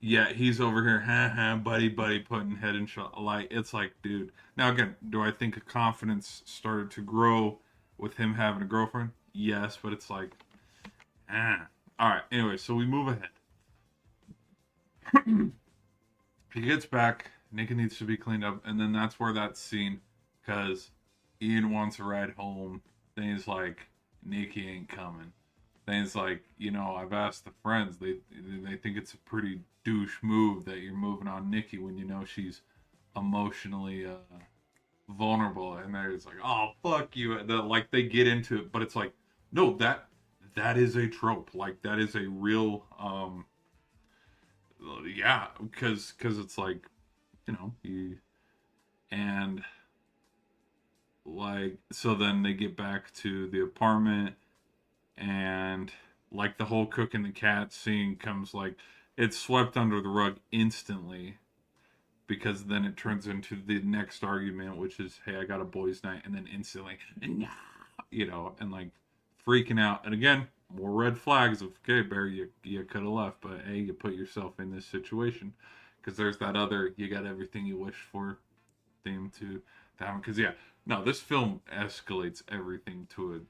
Yeah, he's over here, ha ha, buddy, buddy, putting head in shot. Like, it's like, dude. Now, again, do I think a confidence started to grow with him having a girlfriend? Yes, but it's like, ah. All right, anyway, so we move ahead. He gets back. Nikki needs to be cleaned up, and then that's where that scene, because Ian wants a ride home. Then he's like, Nikki ain't coming. Then it's like, I've asked the friends. They think it's a pretty douche move that you're moving on Nikki when you know she's emotionally vulnerable. And they're just like, oh fuck you. Like they get into it, but it's like, no, that is a trope. Like that is a real yeah, because it's like, you and like so then they get back to the apartment, and like the whole cook and the cat scene comes like it's swept under the rug instantly, because then it turns into the next argument, which is, hey, I got a boys night, and then instantly, and like freaking out. And again, more red flags of, okay, Bear, you could have left, but hey, you put yourself in this situation, because there's that other you got everything you wish for theme to happen. Because yeah, no, this film escalates everything to a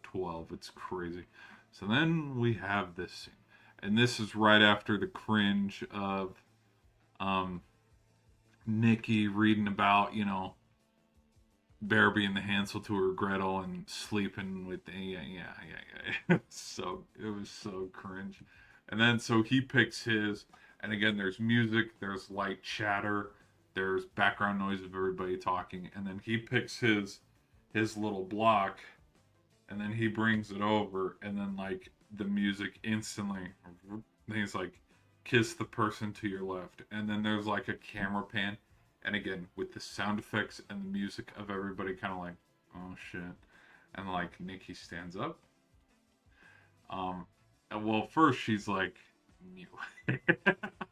12. It's crazy. So then we have this scene, and this is right after the cringe of um Nikki reading about, Bear being the Hansel to her Gretel and sleeping with the, yeah. So it was so cringe. And then so he picks his, and again there's music, there's light chatter, there's background noise of everybody talking, and then he picks his little block, and then he brings it over, and then like the music instantly, he's like, kiss the person to your left, and then there's like a camera pan, and again with the sound effects and the music of everybody kind of like, oh shit, and like Nikki stands up, and well first she's like, mew,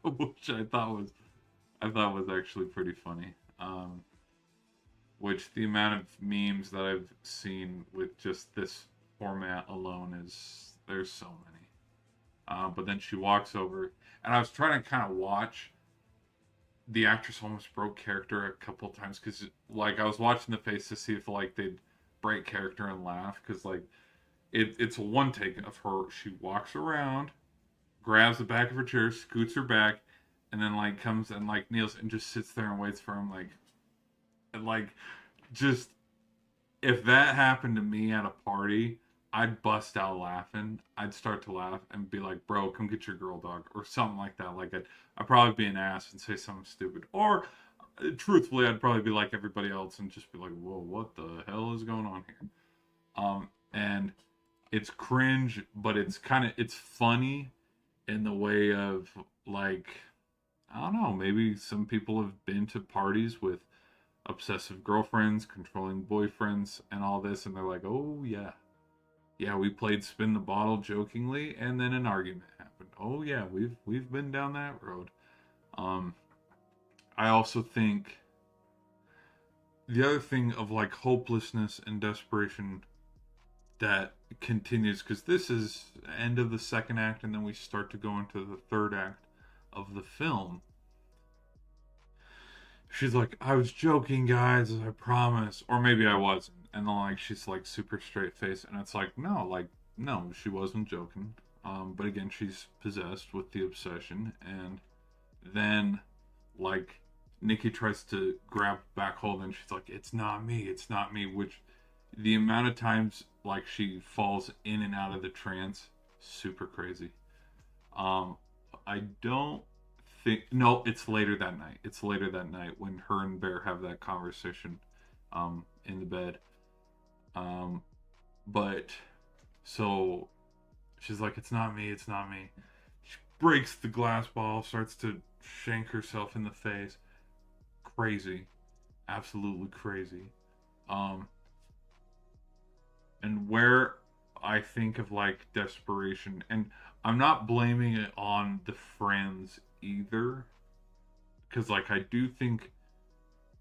which I thought was actually pretty funny. Which the amount of memes that I've seen with just this format alone is, there's so many. But then she walks over, and I was trying to kind of watch. The actress almost broke character a couple of times, because like I was watching the face to see if like they'd break character and laugh, because like it's a one take of her. She walks around, grabs the back of her chair, scoots her back, and then like comes and like kneels and just sits there and waits for him, like, and like just, if that happened to me at a party, I'd bust out laughing. I'd start to laugh and be like, bro, come get your girl dog, or something like that. Like, I'd probably be an ass and say something stupid. Or, truthfully, I'd probably be like everybody else and just be like, whoa, what the hell is going on here? And it's cringe, but it's funny in the way of, like, I don't know, maybe some people have been to parties with obsessive girlfriends, controlling boyfriends, and all this, and they're like, oh yeah, we played spin the bottle jokingly, and then an argument happened. Oh yeah, we've been down that road. Um, I also think the other thing of like hopelessness and desperation that continues, because this is end of the second act and then we start to go into the third act of the film. She's like, I was joking, guys, I promise. Or maybe I wasn't. And then like she's like super straight face, and it's like, no, like, no, she wasn't joking. But again, she's possessed with the obsession, and then like Nikki tries to grab back hold, and she's like, it's not me, which the amount of times like she falls in and out of the trance, super crazy. Um, I don't think, no, it's later that night. It's later that night when her and Bear have that conversation, in the bed. Um, but so she's like, it's not me, it's not me. She breaks the glass ball, starts to shank herself in the face. Crazy, absolutely crazy. Um, and where I think of like desperation, and I'm not blaming it on the friends either, because like I do think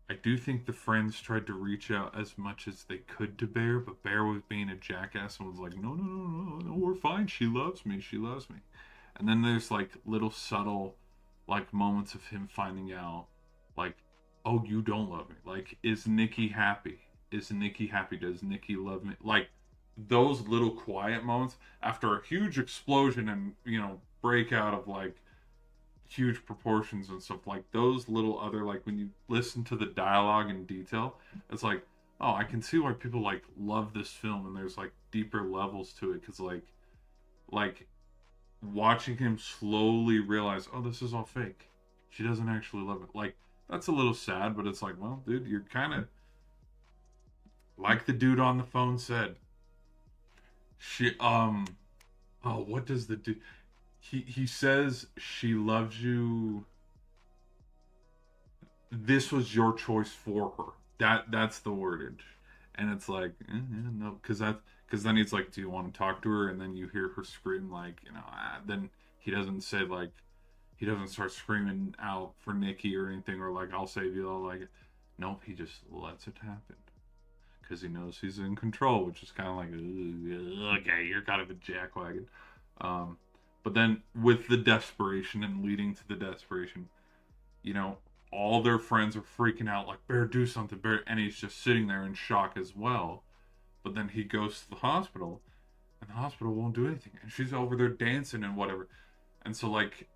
the friends tried to reach out as much as they could to Bear, but Bear was being a jackass and was like, no, no, no, no, no, we're fine. She loves me. She loves me. And then there's like little subtle, like moments of him finding out, like, oh, you don't love me. Like, is Nikki happy? Is Nikki happy? Does Nikki love me? Like, those little quiet moments after a huge explosion and, breakout of like huge proportions and stuff, like those little other, like when you listen to the dialogue in detail, it's like, oh, I can see why people like love this film, and there's like deeper levels to it, because like watching him slowly realize, oh, this is all fake, she doesn't actually love it, like that's a little sad, but it's like, well, dude, you're kind of like the dude on the phone said, she oh, what does the dude, he says she loves you, this was your choice for her. That's the wordage, and it's like, yeah, no, because then he's like, do you want to talk to her? And then you hear her scream, like, then he doesn't say, like, he doesn't start screaming out for Nikki or anything, or like, I'll save you. I'll like, nope, he just lets it happen because he knows he's in control, which is kind of like, okay, you're kind of a jackwagon. Um, but then with the desperation and leading to the desperation, you know, all their friends are freaking out, like, Bear, do something, Bear. And he's just sitting there in shock as well. But then he goes to the hospital, and the hospital won't do anything. And she's over there dancing and whatever. And so, like,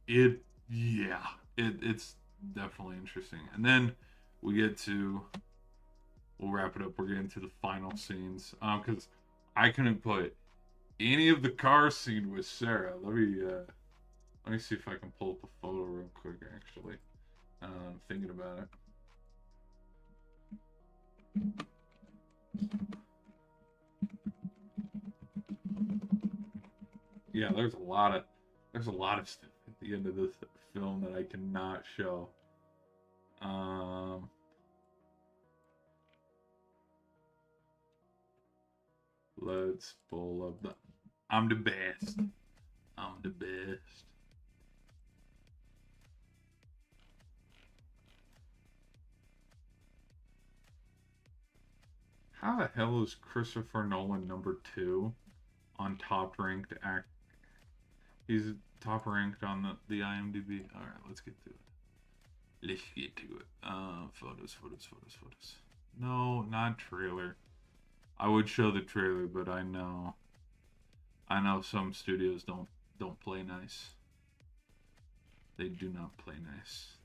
yeah, it's definitely interesting. And then we get to, we'll wrap it up. We're getting to the final scenes. Because I couldn't put any of the car scene with Sarah. Let me see if I can pull up a photo real quick, actually. I'm thinking about it. Yeah, there's a lot of stuff at the end of this film that I cannot show. Um, let's pull up the. I'm the best. I'm the best. How the hell is Christopher Nolan #2 on top ranked act? He's top ranked on the IMDb. All right, let's get to it. Let's get to it. Photos. No, not trailer. I would show the trailer, but I know some studios don't play nice. They do not play nice.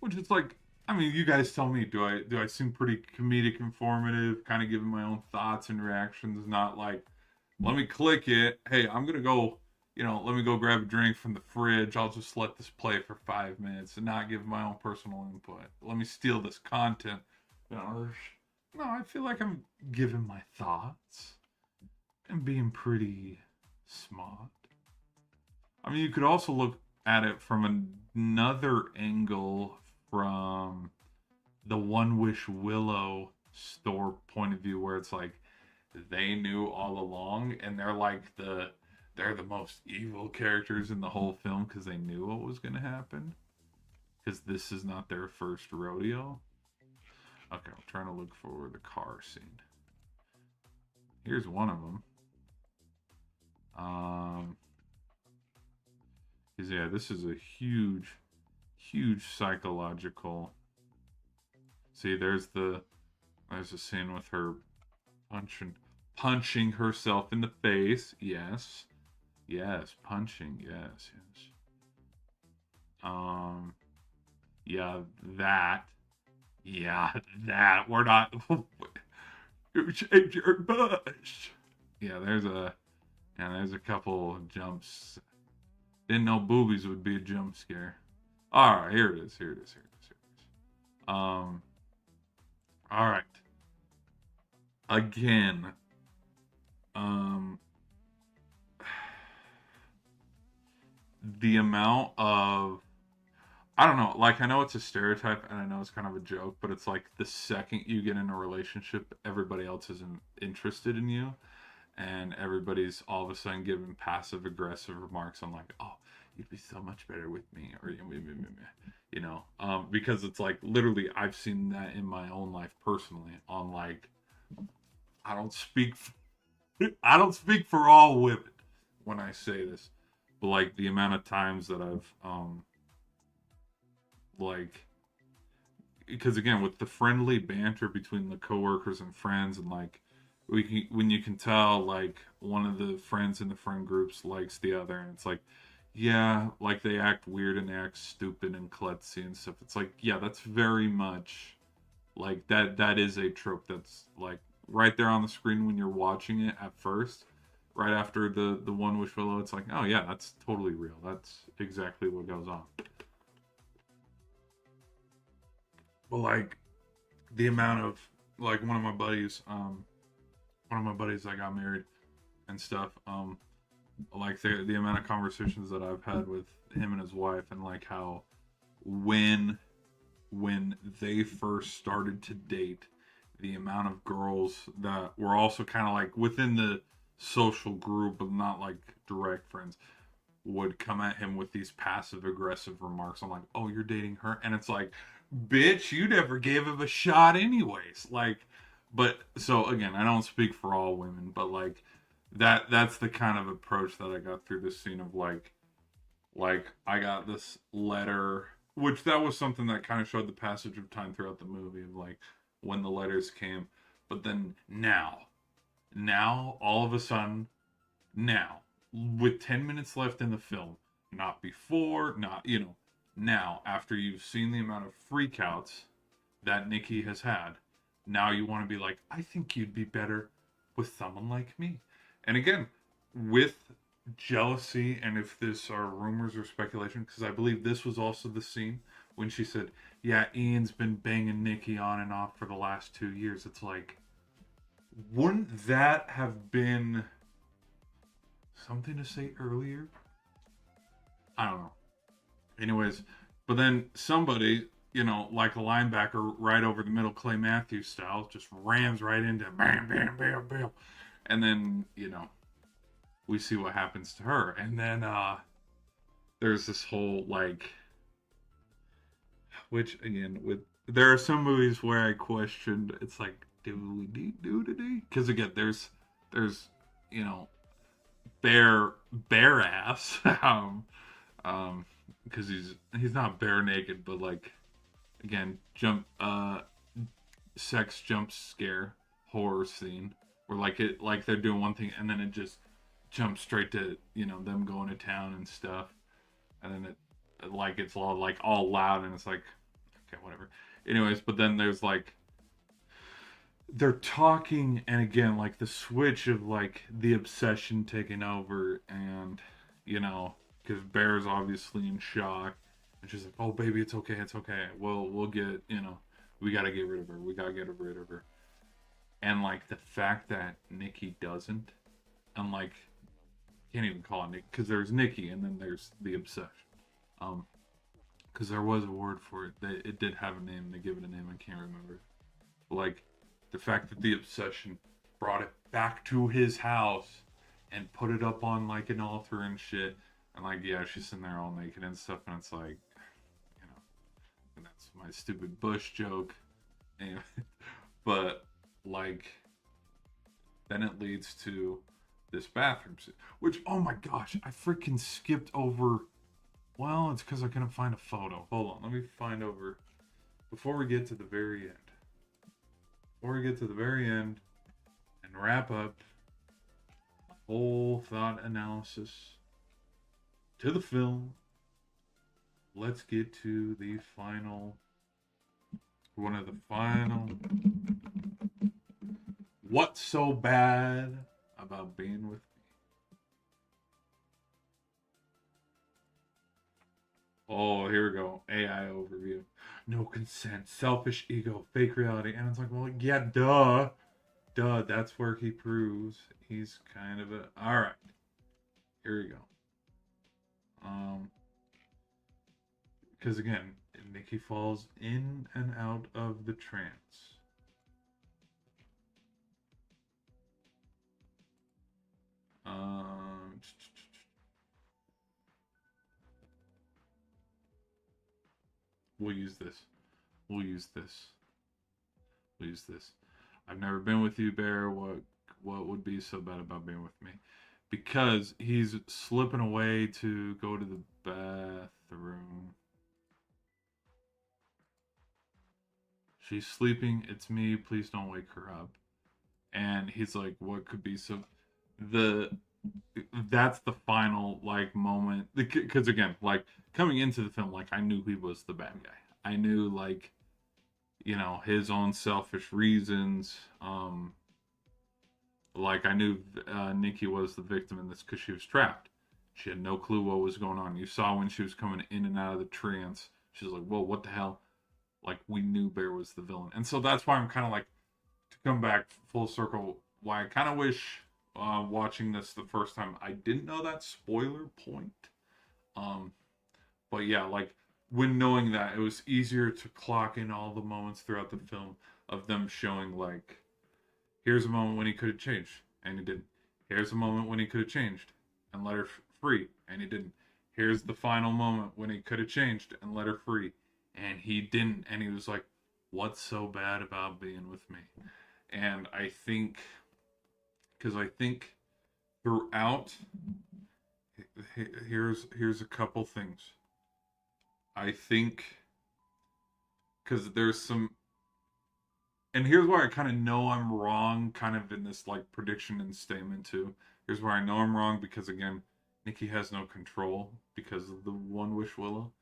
Which is like, I mean, you guys tell me. Do I seem pretty comedic, informative, kind of giving my own thoughts and reactions? Not like, let me click it. Hey, I'm gonna go. Let me go grab a drink from the fridge. I'll just let this play for 5 minutes and not give my own personal input. Let me steal this content. No, I feel like I'm giving my thoughts and being pretty smart. I mean, you could also look at it from another angle, from the One Wish Willow store point of view, where it's like they knew all along, and they're like they're the most evil characters in the whole film because they knew what was going to happen. Because this is not their first rodeo. Okay, I'm trying to look for the car scene. Here's one of them. Because yeah, this is a huge psychological. See, there's a scene with her punching herself in the face. Yes, yes, punching. Yes, yes. Yeah, that. Yeah, that. We're not. You shaved your bush. Yeah, there's a couple jumps. Didn't know boobies would be a jump scare. All right, here it is. Here it is. Here it is. Here it is. All right. Again. Um. The amount of, I don't know, like I know it's a stereotype and I know it's kind of a joke, but it's like the second you get in a relationship, everybody else isn't interested in you, and everybody's all of a sudden giving passive aggressive remarks on like, oh, you'd be so much better with me, or because it's like literally I've seen that in my own life personally on like, I don't speak, I don't speak for all women when I say this, but like the amount of times that I've like, because again with the friendly banter between the coworkers and friends, and like when you can tell like one of the friends in the friend groups likes the other, and it's like, yeah, like they act weird and they act stupid and klutzy and stuff. It's like, yeah, that's very much like that is a trope that's like right there on the screen when you're watching it at first, right after the one wish below. It's like, oh yeah, that's totally real. That's exactly what goes on. But like the amount of, like one of my buddies that got married and stuff, like the amount of conversations that I've had with him and his wife, and like how when they first started to date, the amount of girls that were also kind of like within the social group but not like direct friends would come at him with these passive aggressive remarks. I'm like, oh, you're dating her? And it's like, bitch, you never gave him a shot anyways. Like, but so again, I don't speak for all women, but like that's the kind of approach that I got through this scene of like I got this letter, which that was something that kind of showed the passage of time throughout the movie of like when the letters came. But then now all of a sudden, now with 10 minutes left in the film, not before, not, now after you've seen the amount of freakouts that Nikki has had, now you want to be like, I think you'd be better with someone like me. And again, with jealousy, and if this are rumors or speculation, because I believe this was also the scene when she said, yeah, Ian's been banging Nikki on and off for the last 2 years. It's like, wouldn't that have been something to say earlier? I don't know. Anyways, but then somebody, like a linebacker right over the middle, Clay Matthews style, just rams right into bam, bam, bam, bam. And then, we see what happens to her. And then there's this whole, like, which, again, there are some movies where I questioned, it's like, do we need nudity? Because, again, there's, you know, bare ass. Because he's not bare naked, but like again, sex jump scare horror scene where like they're doing one thing and then it just jumps straight to them going to town and stuff, and then it's all loud and it's like, okay, whatever. Anyways, but then there's like they're talking, and again like the switch of like the obsession taking over, and because Bear's obviously in shock, and she's like, oh baby, it's okay, it's okay, we'll get, we gotta get rid of her, we gotta get rid of her. And like the fact that Nikki doesn't, and like can't even call it Nick, because there's Nikki and then there's the obsession, because there was a word for it, it did have a name, they give it a name, I can't remember. Like the fact that the obsession brought it back to his house, and put it up on like an altar and shit. And like, yeah, she's sitting there all naked and stuff, and it's like, you know, and that's my stupid Bush joke. Anyway, but like, then it leads to this bathroom scene, which, oh my gosh, I freaking skipped over. Well, it's because I couldn't find a photo. Hold on, let me find over before we get to the very end. Before we get to the very end and wrap up my whole thought analysis to the film, let's get to the final, one of the final. What's so bad about being with me? Oh, here we go. AI overview. No consent, selfish ego, fake reality. And it's like, well, yeah, duh. Duh, that's where he proves he's kind of a... Alright. Here we go. Because again, Nikki falls in and out of the trance. We'll use this. We'll use this. We'll use this. I've never been with you, Bear. What would be so bad about being with me? Because he's slipping away to go to the bathroom. She's sleeping. It's me. Please don't wake her up. And he's like, what could be so... That's the final, like, moment. Because, again, like, coming into the film, like, I knew he was the bad guy. I knew, like, you know, his own selfish reasons. Like, I knew Nikki was the victim in this because she was trapped. She had no clue what was going on. You saw when she was coming in and out of the trance. She was like, whoa, what the hell? Like, we knew Bear was the villain. And so that's why I'm kind of like, to come back full circle, why I kind of wish watching this the first time I didn't know that spoiler point. But yeah, like, when knowing that, it was easier to clock in all the moments throughout the film of them showing, like, here's a moment when he could have changed, and he didn't. Here's a moment when he could have changed and let her free, and he didn't. Here's the final moment when he could have changed and let her free, and he didn't. And he was like, what's so bad about being with me? And I think, because I think throughout, here's a couple things. I think, because there's some, and here's where I kind of know I'm wrong, kind of in this like prediction and statement too. Here's where I know I'm wrong because again, Nikki has no control because of the One Wish Willow.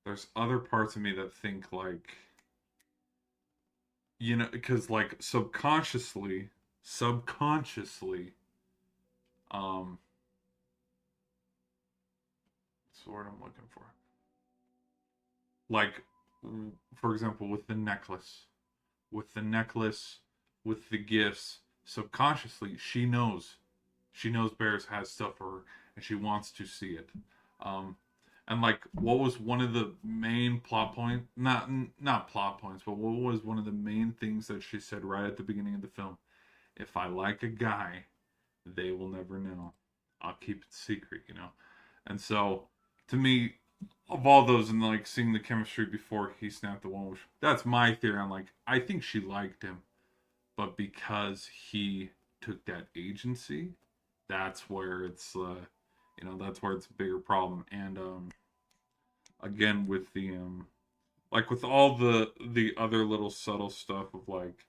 There's other parts of me that think like, you know, because like subconsciously, um, that's the word I'm looking for. Like, for example, with the necklace, with the gifts, subconsciously she knows Bears has stuff for her, and she wants to see it. And like, what was one of the main plot point? Not plot points, but what was one of the main things that she said right at the beginning of the film? If I like a guy, they will never know. I'll keep it secret, you know. And so, to me, of all those, and like seeing the chemistry before he snapped the one wish, that's my theory. I'm like, I think she liked him, but because he took that agency, that's where it's you know, that's where it's a bigger problem. And again, with the like with all the other little subtle stuff of like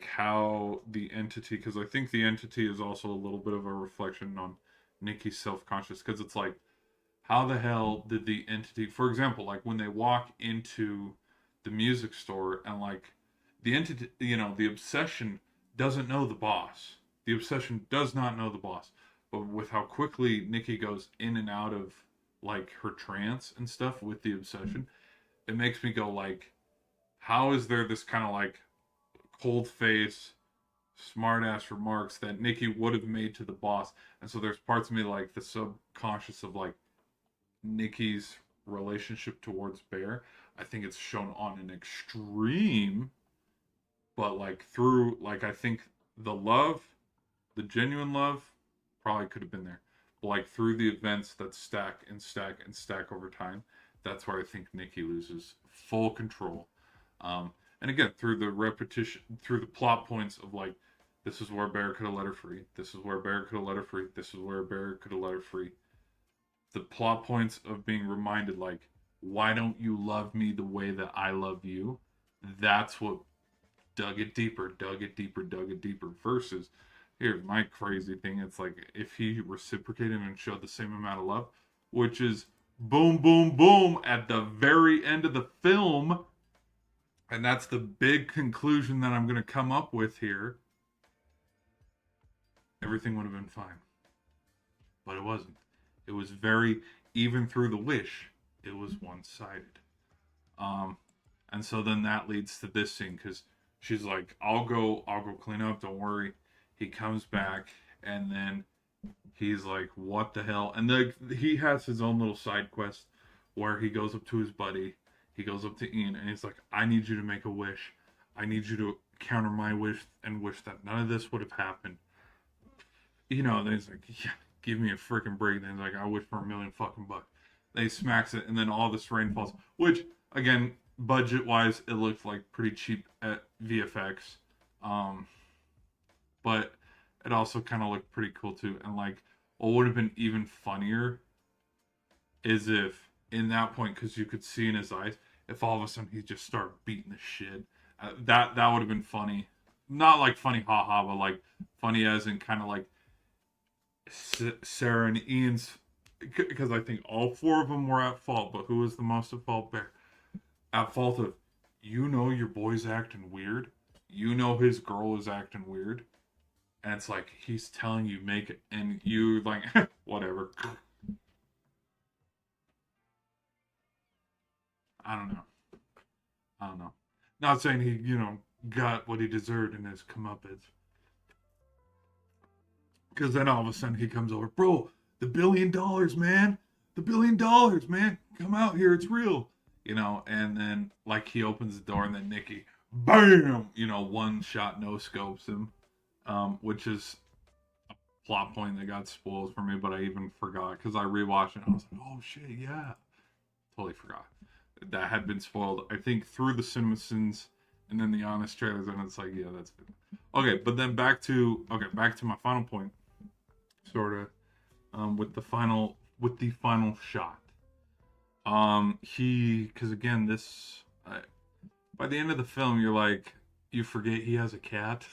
how the entity, because I think the entity is also a little bit of a reflection on Nikki's self-conscious, because it's like, how the hell did the entity, for example, like when they walk into the music store and like the entity, you know, the obsession doesn't know the boss. The obsession does not know the boss. But with how quickly Nikki goes in and out of like her trance and stuff with the obsession, it makes me go like, how is there this kind of like cold face, smart ass remarks that Nikki would have made to the boss? And so there's parts of me like the subconscious of like Nikki's relationship towards Bear. I think it's shown on an extreme, but like through like I think the love, the genuine love, probably could have been there. But like through the events that stack and stack and stack over time, that's where I think Nikki loses full control. And again, through the repetition, through the plot points of like, this is where Bear could have let her free. This is where Bear could have let her free. This is where Bear could have let her free. The plot points of being reminded, like, why don't you love me the way that I love you? That's what dug it deeper, dug it deeper, dug it deeper. Versus, here's my crazy thing. It's like if he reciprocated and showed the same amount of love, which is boom, boom, boom at the very end of the film. And that's the big conclusion that I'm going to come up with here. Everything would have been fine. But it wasn't. It was very, even through the wish, it was one-sided. And so then that leads to this scene, because she's like, I'll go clean up, don't worry. He comes back, and then he's like, what the hell? And he has his own little side quest where he goes up to his buddy, he goes up to Ian, and he's like, I need you to make a wish. I need you to counter my wish and wish that none of this would have happened. You know, then he's like, yeah, give me a freaking break. Then he's like, I wish for $1 million fucking bucks. Then he smacks it, and then all this rain falls. Which, again, budget-wise, it looked like pretty cheap at VFX. But it also kind of looked pretty cool, too. And, like, what would have been even funnier is if, in that point, because you could see in his eyes, if all of a sudden he just started beating the shit. That would have been funny. Not like funny haha, but like funny as in kind of like Sarah and Ian's, because I think all four of them were at fault, but who was the most at fault? Bear. At fault of, you know, your boy's acting weird. You know his girl is acting weird. And it's like, he's telling you make it, and you like, whatever. I don't know. Not saying he, got what he deserved in his comeuppance. Because then all of a sudden he comes over, bro, the $1 billion, man. The $1 billion, man. Come out here, it's real. And then like he opens the door and then Nikki, bam, one shot no scopes him. Which is a plot point that got spoiled for me, but I even forgot because I rewatched it and I was like, oh shit, yeah. Totally forgot. That had been spoiled, I think, through the CinemaSins and then the Honest trailers, and it's like, yeah, that's good. Okay, but then back to my final point, sort of, with the final shot. Because again, by the end of the film, you're like, you forget he has a cat.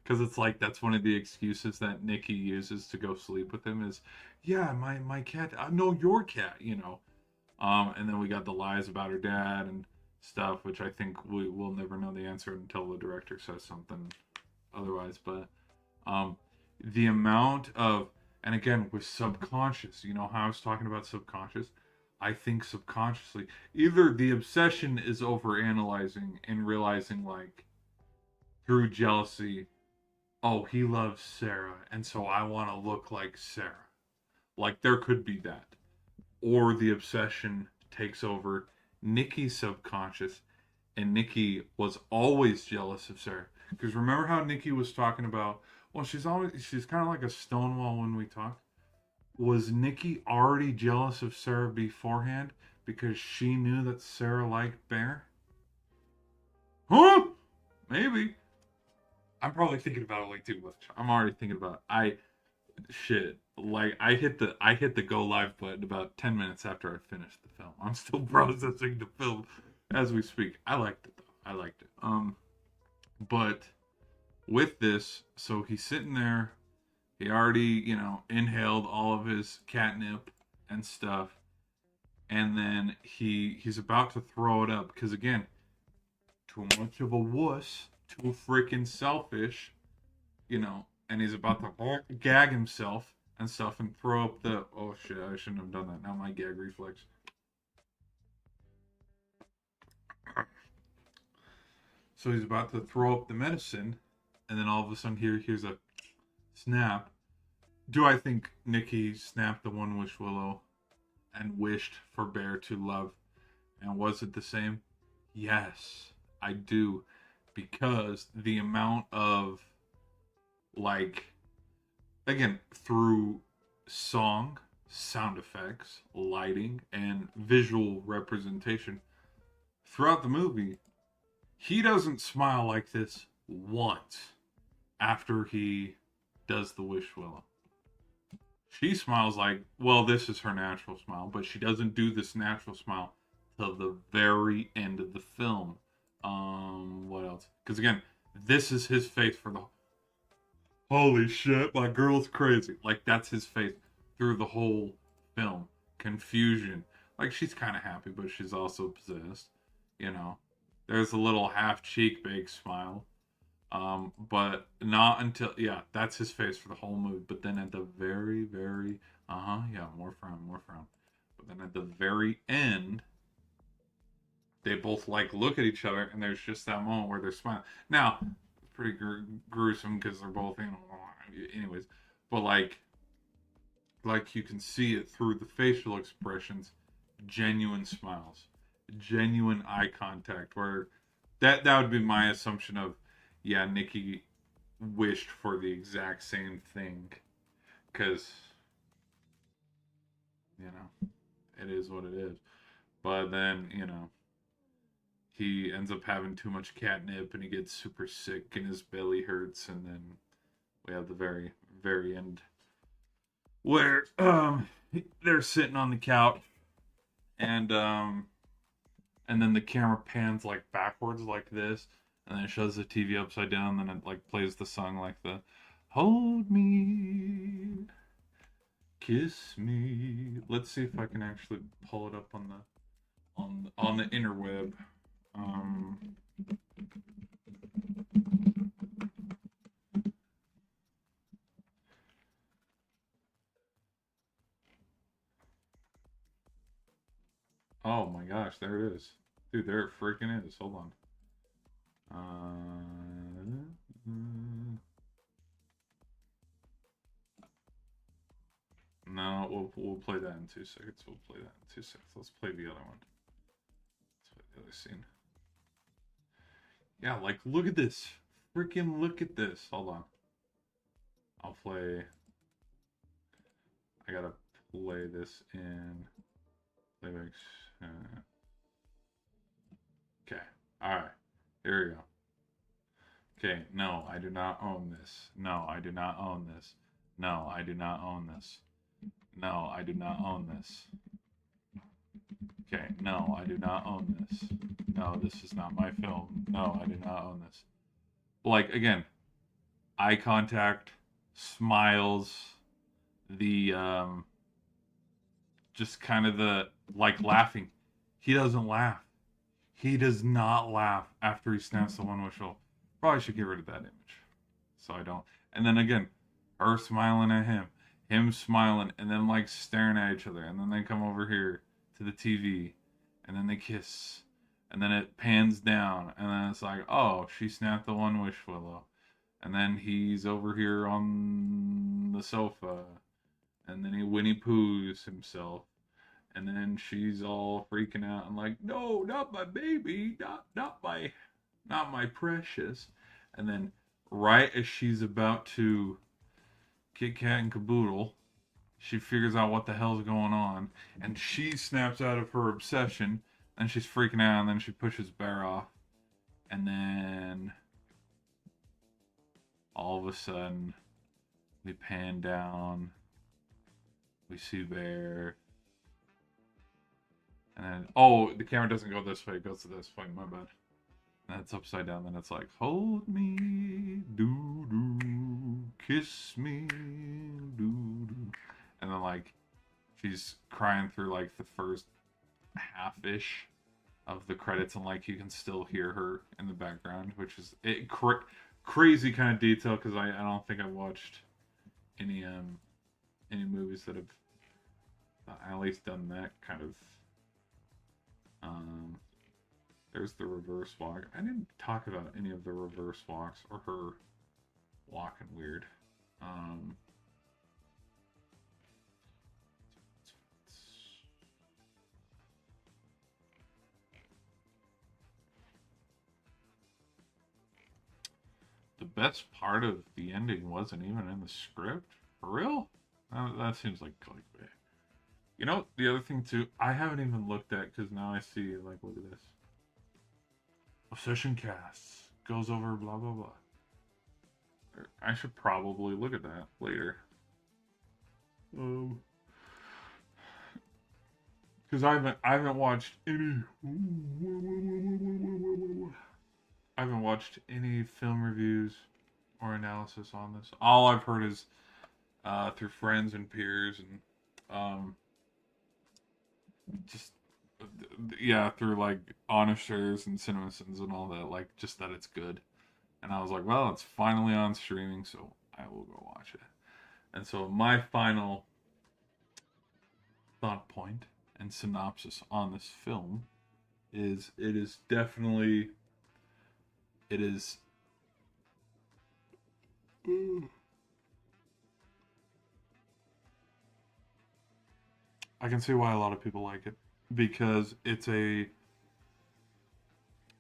Because it's like, that's one of the excuses that Nikki uses to go sleep with him is, yeah, my cat, I know your cat, And then we got the lies about her dad and stuff, which I think we will never know the answer until the director says something otherwise. But the amount of, and again, with subconscious, how I was talking about subconscious, I think subconsciously, either the obsession is over analyzing and realizing, like, through jealousy, oh, he loves Sarah, and so I want to look like Sarah. Like, there could be that. Or the obsession takes over Nikki's subconscious, and Nikki was always jealous of Sarah. Because remember how Nikki was talking about, well, she's kind of like a Stonewall when we talk. Was Nikki already jealous of Sarah beforehand because she knew that Sarah liked Bear? Huh? Maybe. I'm probably thinking about it like too much. I'm already thinking about it. I hit the go live button about 10 minutes after I finished the film. I'm still processing the film as we speak. I liked it though. I liked it. But with this, so he's sitting there, he already, inhaled all of his catnip and stuff. And then he's about to throw it up because again, too much of a wuss, too freaking selfish, and he's about to gag himself and stuff and throw up the, oh shit, I shouldn't have done that. Now my gag reflex. So he's about to throw up the medicine, and then all of a sudden here's a snap. Do I think Nikki snapped the one wish willow and wished for Bear to love? And was it the same? Yes, I do. Because the amount of, like, again, through song, sound effects, lighting, and visual representation throughout the movie, he doesn't smile like this once after he does the wish willow. She smiles like, well, this is her natural smile, but she doesn't do this natural smile till the very end of the film. What else? Because again, this is his face for the holy shit, my girl's crazy. Like that's his face through the whole film. Confusion. Like she's kind of happy, but she's also possessed. You know, there's a little half cheek baked smile. But not until yeah, that's his face for the whole movie. But then at the very yeah, more frown, more frown. But then at the very end, they both like look at each other, and there's just that moment where they're smiling. Now, it's pretty gruesome because they're both, anyways. But like you can see it through the facial expressions, genuine smiles, genuine eye contact. Where that would be my assumption of, yeah, Nikki wished for the exact same thing, because it is what it is. But then he ends up having too much catnip and he gets super sick and his belly hurts, and then we have the very end where they're sitting on the couch, and then the camera pans like backwards like this, and then it shows the TV upside down, and then it like plays the song like the hold me, kiss me. Let's see if I can actually pull it up on the interweb. um oh my gosh, there it is. Dude, there it freaking is. Hold on. No, we'll play that in 2 seconds. We'll play that in 2 seconds. Let's play the other one. Let's play the other scene. Yeah, like look at this. Freaking look at this. Hold on. I'll play. I gotta play this in playback. Okay. All right. Here we go. Okay. No, I do not own this. No, I do not own this. No, I do not own this. No, I do not own this. Okay. No, I do not own this. No, this is not my film. No, I do not own this. Like again, eye contact, smiles, the just kind of the like laughing. He doesn't laugh. He does not laugh after he snaps the one whistle. Probably should get rid of that image, so I don't. And then again, her smiling at him smiling, and then like staring at each other, and then they come over here to the TV, and then they kiss, and then it pans down, and then it's like, oh, she snapped the one wish willow, and then he's over here on the sofa, and then he Winnie Poohs himself, and then she's all freaking out and like, no, not my baby, not my precious, and then right as she's about to Kit Kat and Caboodle, she figures out what the hell's going on, and she snaps out of her obsession, and she's freaking out, and then she pushes Bear off, and then all of a sudden we pan down, we see Bear, and then the camera doesn't go this way, it goes to this way, my bad. And it's upside down, then it's like, hold me, doo doo, kiss me, doo doo. And then like she's crying through like the first half-ish of the credits, and like you can still hear her in the background, which is crazy kind of detail, because I don't think I've watched any movies that have at least done that kind of. There's the reverse walk. I didn't talk about any of the reverse walks or her walking weird. The best part of the ending wasn't even in the script For real? That seems like clickbait. You know, the other thing too, I haven't even looked at because now I see, like, look at this. Obsession casts goes over blah blah blah. I should probably look at that later. Because I haven't watched any. I haven't watched any film reviews or analysis on this. All I've heard is through friends and peers and um, just yeah, through like honesters and cinemasins and all that. Like just that it's good. And I was like, well, it's finally on streaming, so I will go watch it. And so my final thought point and synopsis on this film is it is definitely it is I can see why a lot of people like it because it's a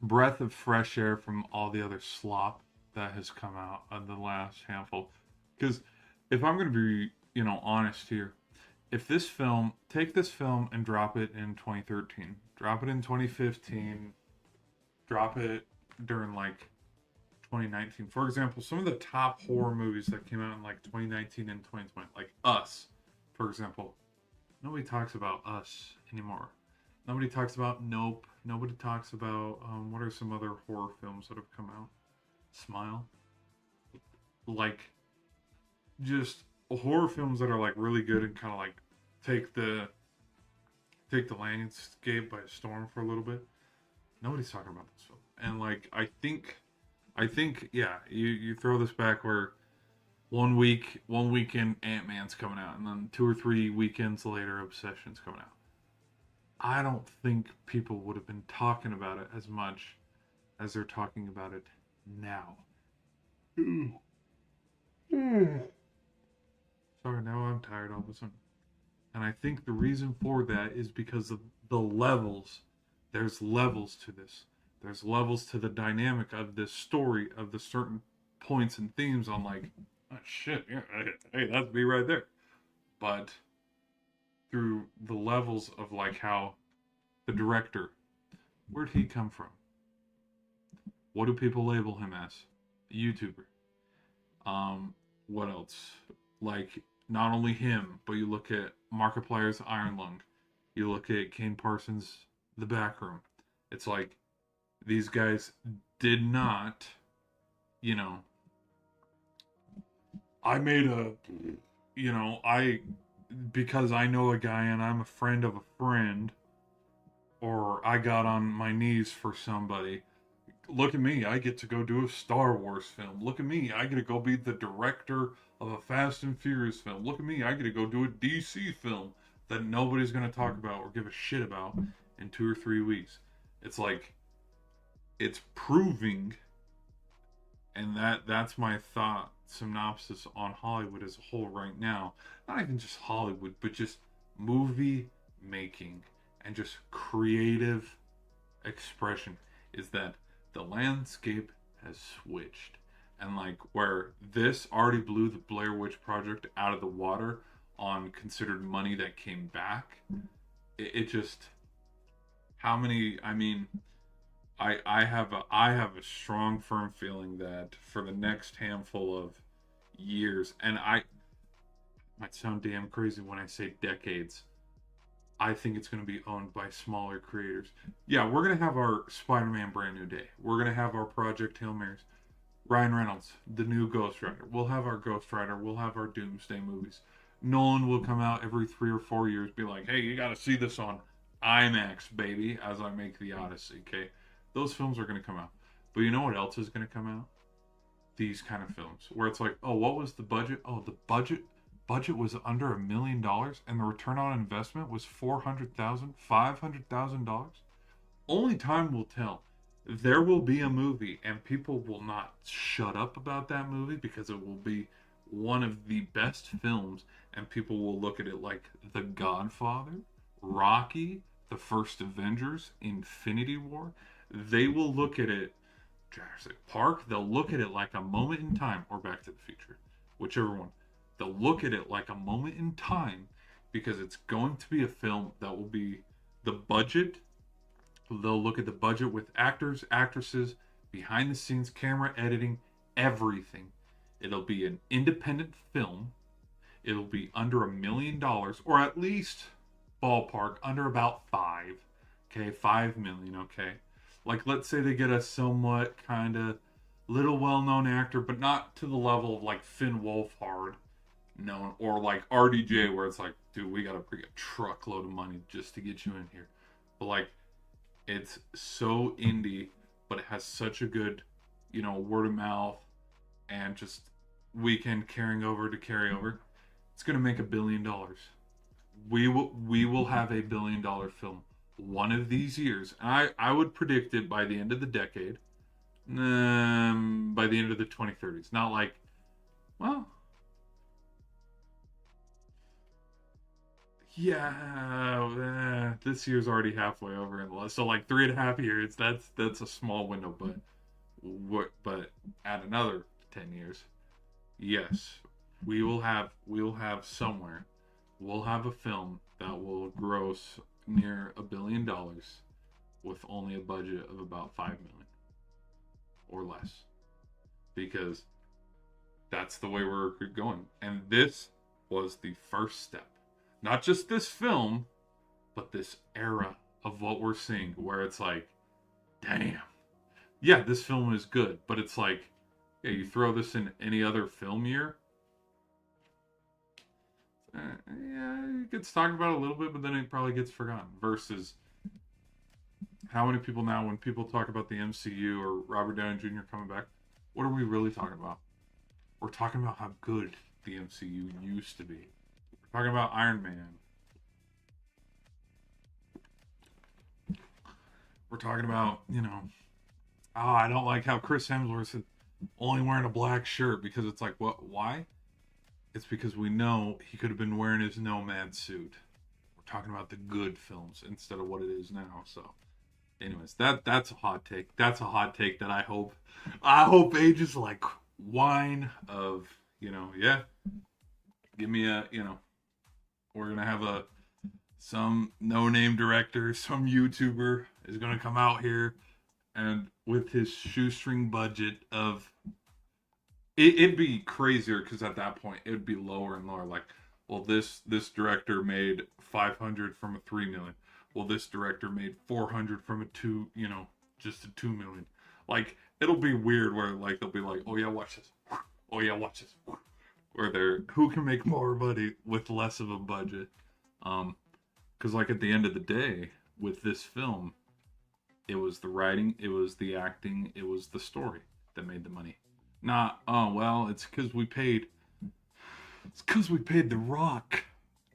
breath of fresh air from all the other slop that has come out of the last handful. Because if I'm going to be, honest here, if this film, take this film and drop it in 2013, drop it in 2015, drop it during like 2019. For example, some of the top horror movies that came out in like 2019 and 2020, like Us, for example. Nobody talks about Us anymore. Nobody talks about Nope. Nobody talks about what are some other horror films that have come out? Smile. Like just horror films that are like really good and kind of like take the landscape by storm for a little bit. Nobody's talking about this film. And like I think yeah, you throw this back where one weekend Ant-Man's coming out and then 2 or 3 weekends later Obsession's coming out. I don't think people would have been talking about it as much as they're talking about it now. Sorry, now I'm tired all of a sudden. And I think the reason for that is because of the levels. There's levels to this. There's levels to the dynamic of this story, of the certain points and themes on like, oh shit, yeah, hey, that's me right there. But through the levels of like how the director, where'd he come from? What do people label him as? A YouTuber. What else? Like not only him, but you look at Markiplier's Iron Lung. You look at Kane Parsons' The Back Room. It's like these guys did not, you know. I made a, because I know a guy and I'm a friend of a friend, or I got on my knees for somebody. Look at me, I get to go do a Star Wars film. Look at me, I get to go be the director of a Fast and Furious film. Look at me, I get to go do a DC film that nobody's going to talk about or give a shit about in 2 or 3 weeks. It's like, it's proving, and that's my thought synopsis on Hollywood as a whole right now. Not even just Hollywood, but just movie making and just creative expression is that the landscape has switched. And like where this already blew the Blair Witch Project out of the water on considered money that came back, it just, how many, I mean, I have a strong firm feeling that for the next handful of years, and I might sound damn crazy when I say decades, I think it's going to be owned by smaller creators. Yeah, we're going to have our Spider-Man Brand New Day. We're going to have our Project Hail Marys. Ryan Reynolds, the new Ghost Rider. We'll have our Ghost Rider. We'll have our Doomsday movies. Nolan will come out every 3 or 4 years, be like, hey, you got to see this on IMAX, baby, as I make the Odyssey, okay? Those films are going to come out. But you know what else is going to come out? These kind of films where it's like, oh, what was the budget? Oh, the budget was under $1 million and the return on investment was $500,000. Only time will tell. There will be a movie and people will not shut up about that movie because it will be one of the best films and people will look at it like The Godfather, Rocky, the first Avengers, Infinity War. They will look at it, Jurassic Park, they'll look at it like a moment in time or Back to the Future, whichever one. They'll look at it like a moment in time because it's going to be a film that will be the budget. They'll look at the budget with actors, actresses, behind the scenes, camera editing, everything. It'll be an independent film. It'll be under $1 million, or at least ballpark under about five. Okay, 5 million. Okay, like let's say they get a somewhat kind of little well-known actor, but not to the level of like Finn Wolfhard known, or like RDJ, where it's like, dude, we gotta bring a truckload of money just to get you in here. But like, it's so indie, but it has such a good, word of mouth and just weekend carrying over to carry over. It's gonna make $1 billion. We will have $1 billion film one of these years. I would predict it by the end of the decade. By the end of the 2030s. Not like, well, yeah, this year's already halfway over, and so like 3.5 years. That's a small window, but add another 10 years. Yes, we will have somewhere. We'll have a film that will gross near $1 billion with only a budget of about 5 million or less, because that's the way we're going. And this was the first step. Not just this film, but this era of what we're seeing, where it's like, damn, yeah, this film is good, but it's like, yeah, you throw this in any other film year, yeah, it gets talked about a little bit, but then it probably gets forgotten. Versus how many people now, when people talk about the MCU or Robert Downey Jr. coming back, what are we really talking about? We're talking about how good the MCU used to be. We're talking about Iron Man. We're talking about, I don't like how Chris Hemsworth's only wearing a black shirt, because it's like, what? Why? It's because we know he could have been wearing his nomad suit. We're talking about the good films instead of what it is now. So, anyways, that's a hot take. That's a hot take that I hope ages like wine. Of, yeah, give me a, we're gonna have some no-name director, some YouTuber is gonna come out here, and with his shoestring budget of, it'd be crazier, because at that point it'd be lower and lower. Like, well, this director made 500 from a 3 million. Well, this director made 400 from a 2, just a 2 million. Like, it'll be weird where like they'll be like, oh yeah, watch this. Oh yeah, watch this. Where who can make more money with less of a budget. Because like at the end of the day, with this film, it was the writing, it was the acting, it was the story that made the money. Not, oh well, it's because we paid The Rock,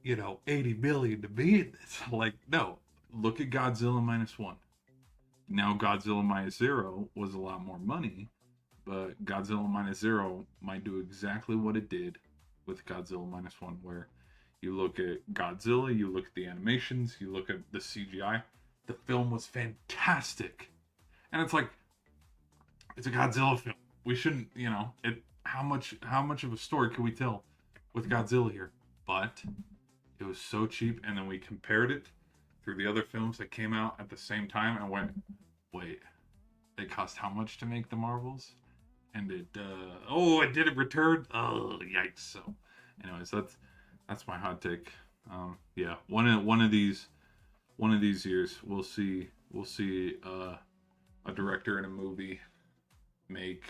80 million to be in this. Like, no, look at Godzilla -1. Now Godzilla -0 was a lot more money, but Godzilla -0 might do exactly what it did with Godzilla -1, where you look at Godzilla, you look at the animations, you look at the CGI. The film was fantastic, and it's like, it's a Godzilla film. We shouldn't, how much of a story could we tell with Godzilla here? But it was so cheap, and then we compared it through the other films that came out at the same time, and went, wait, they cost how much to make the Marvels? And it did it return? Oh, yikes. So, anyways, that's my hot take. Yeah, one of these years we'll see a director in a movie make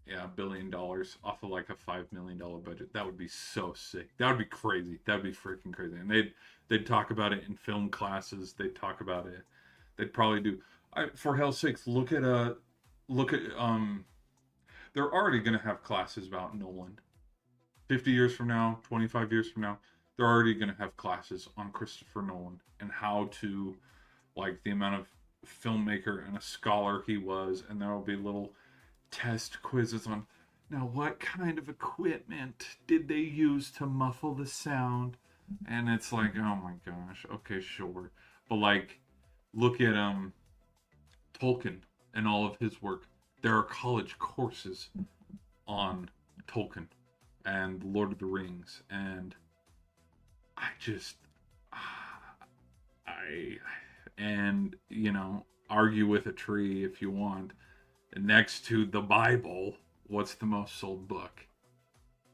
$1 billion off of like a $5 million budget. That would be so sick. That would be crazy. That'd be freaking crazy. And they'd talk about it in film classes. They'd talk about it. They'd probably do. For hell's sakes, look at they're already gonna have classes about Nolan. 50 years from now, 25 years from now, they're already gonna have classes on Christopher Nolan and how to, like, the amount of filmmaker and a scholar he was, and there will be little test quizzes on, now what kind of equipment did they use to muffle the sound? And it's like, oh my gosh, okay, sure. But like, look at Tolkien and all of his work. There are college courses on Tolkien. and Lord of the Rings, and I just I and argue with a tree if you want. Next to the Bible, what's the most sold book?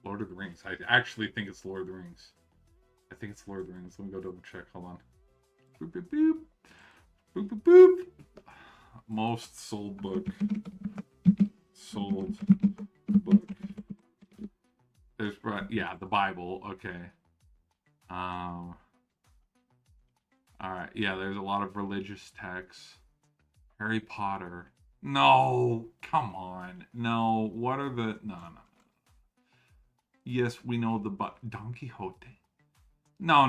Lord of the Rings. I actually think it's Lord of the Rings. I think it's Lord of the Rings. Let me go double check. Hold on. Boop boop boop. Boop boop boop. Most sold book. Sold book. There's the Bible. Okay. All right. Yeah, there's a lot of religious texts. Harry Potter. No, come on. No, what are the no. Yes, we know the Don Quixote. No.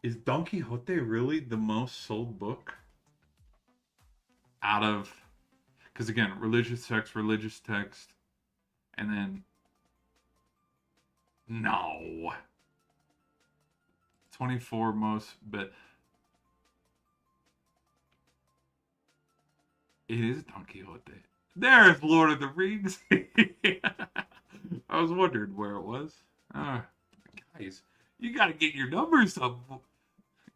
Is Don Quixote really the most sold book out of? Because again, religious text, and then no, 24 most, but it is Don Quixote. There's Lord of the Rings. I was wondering where it was. Guys, you got to get your numbers up.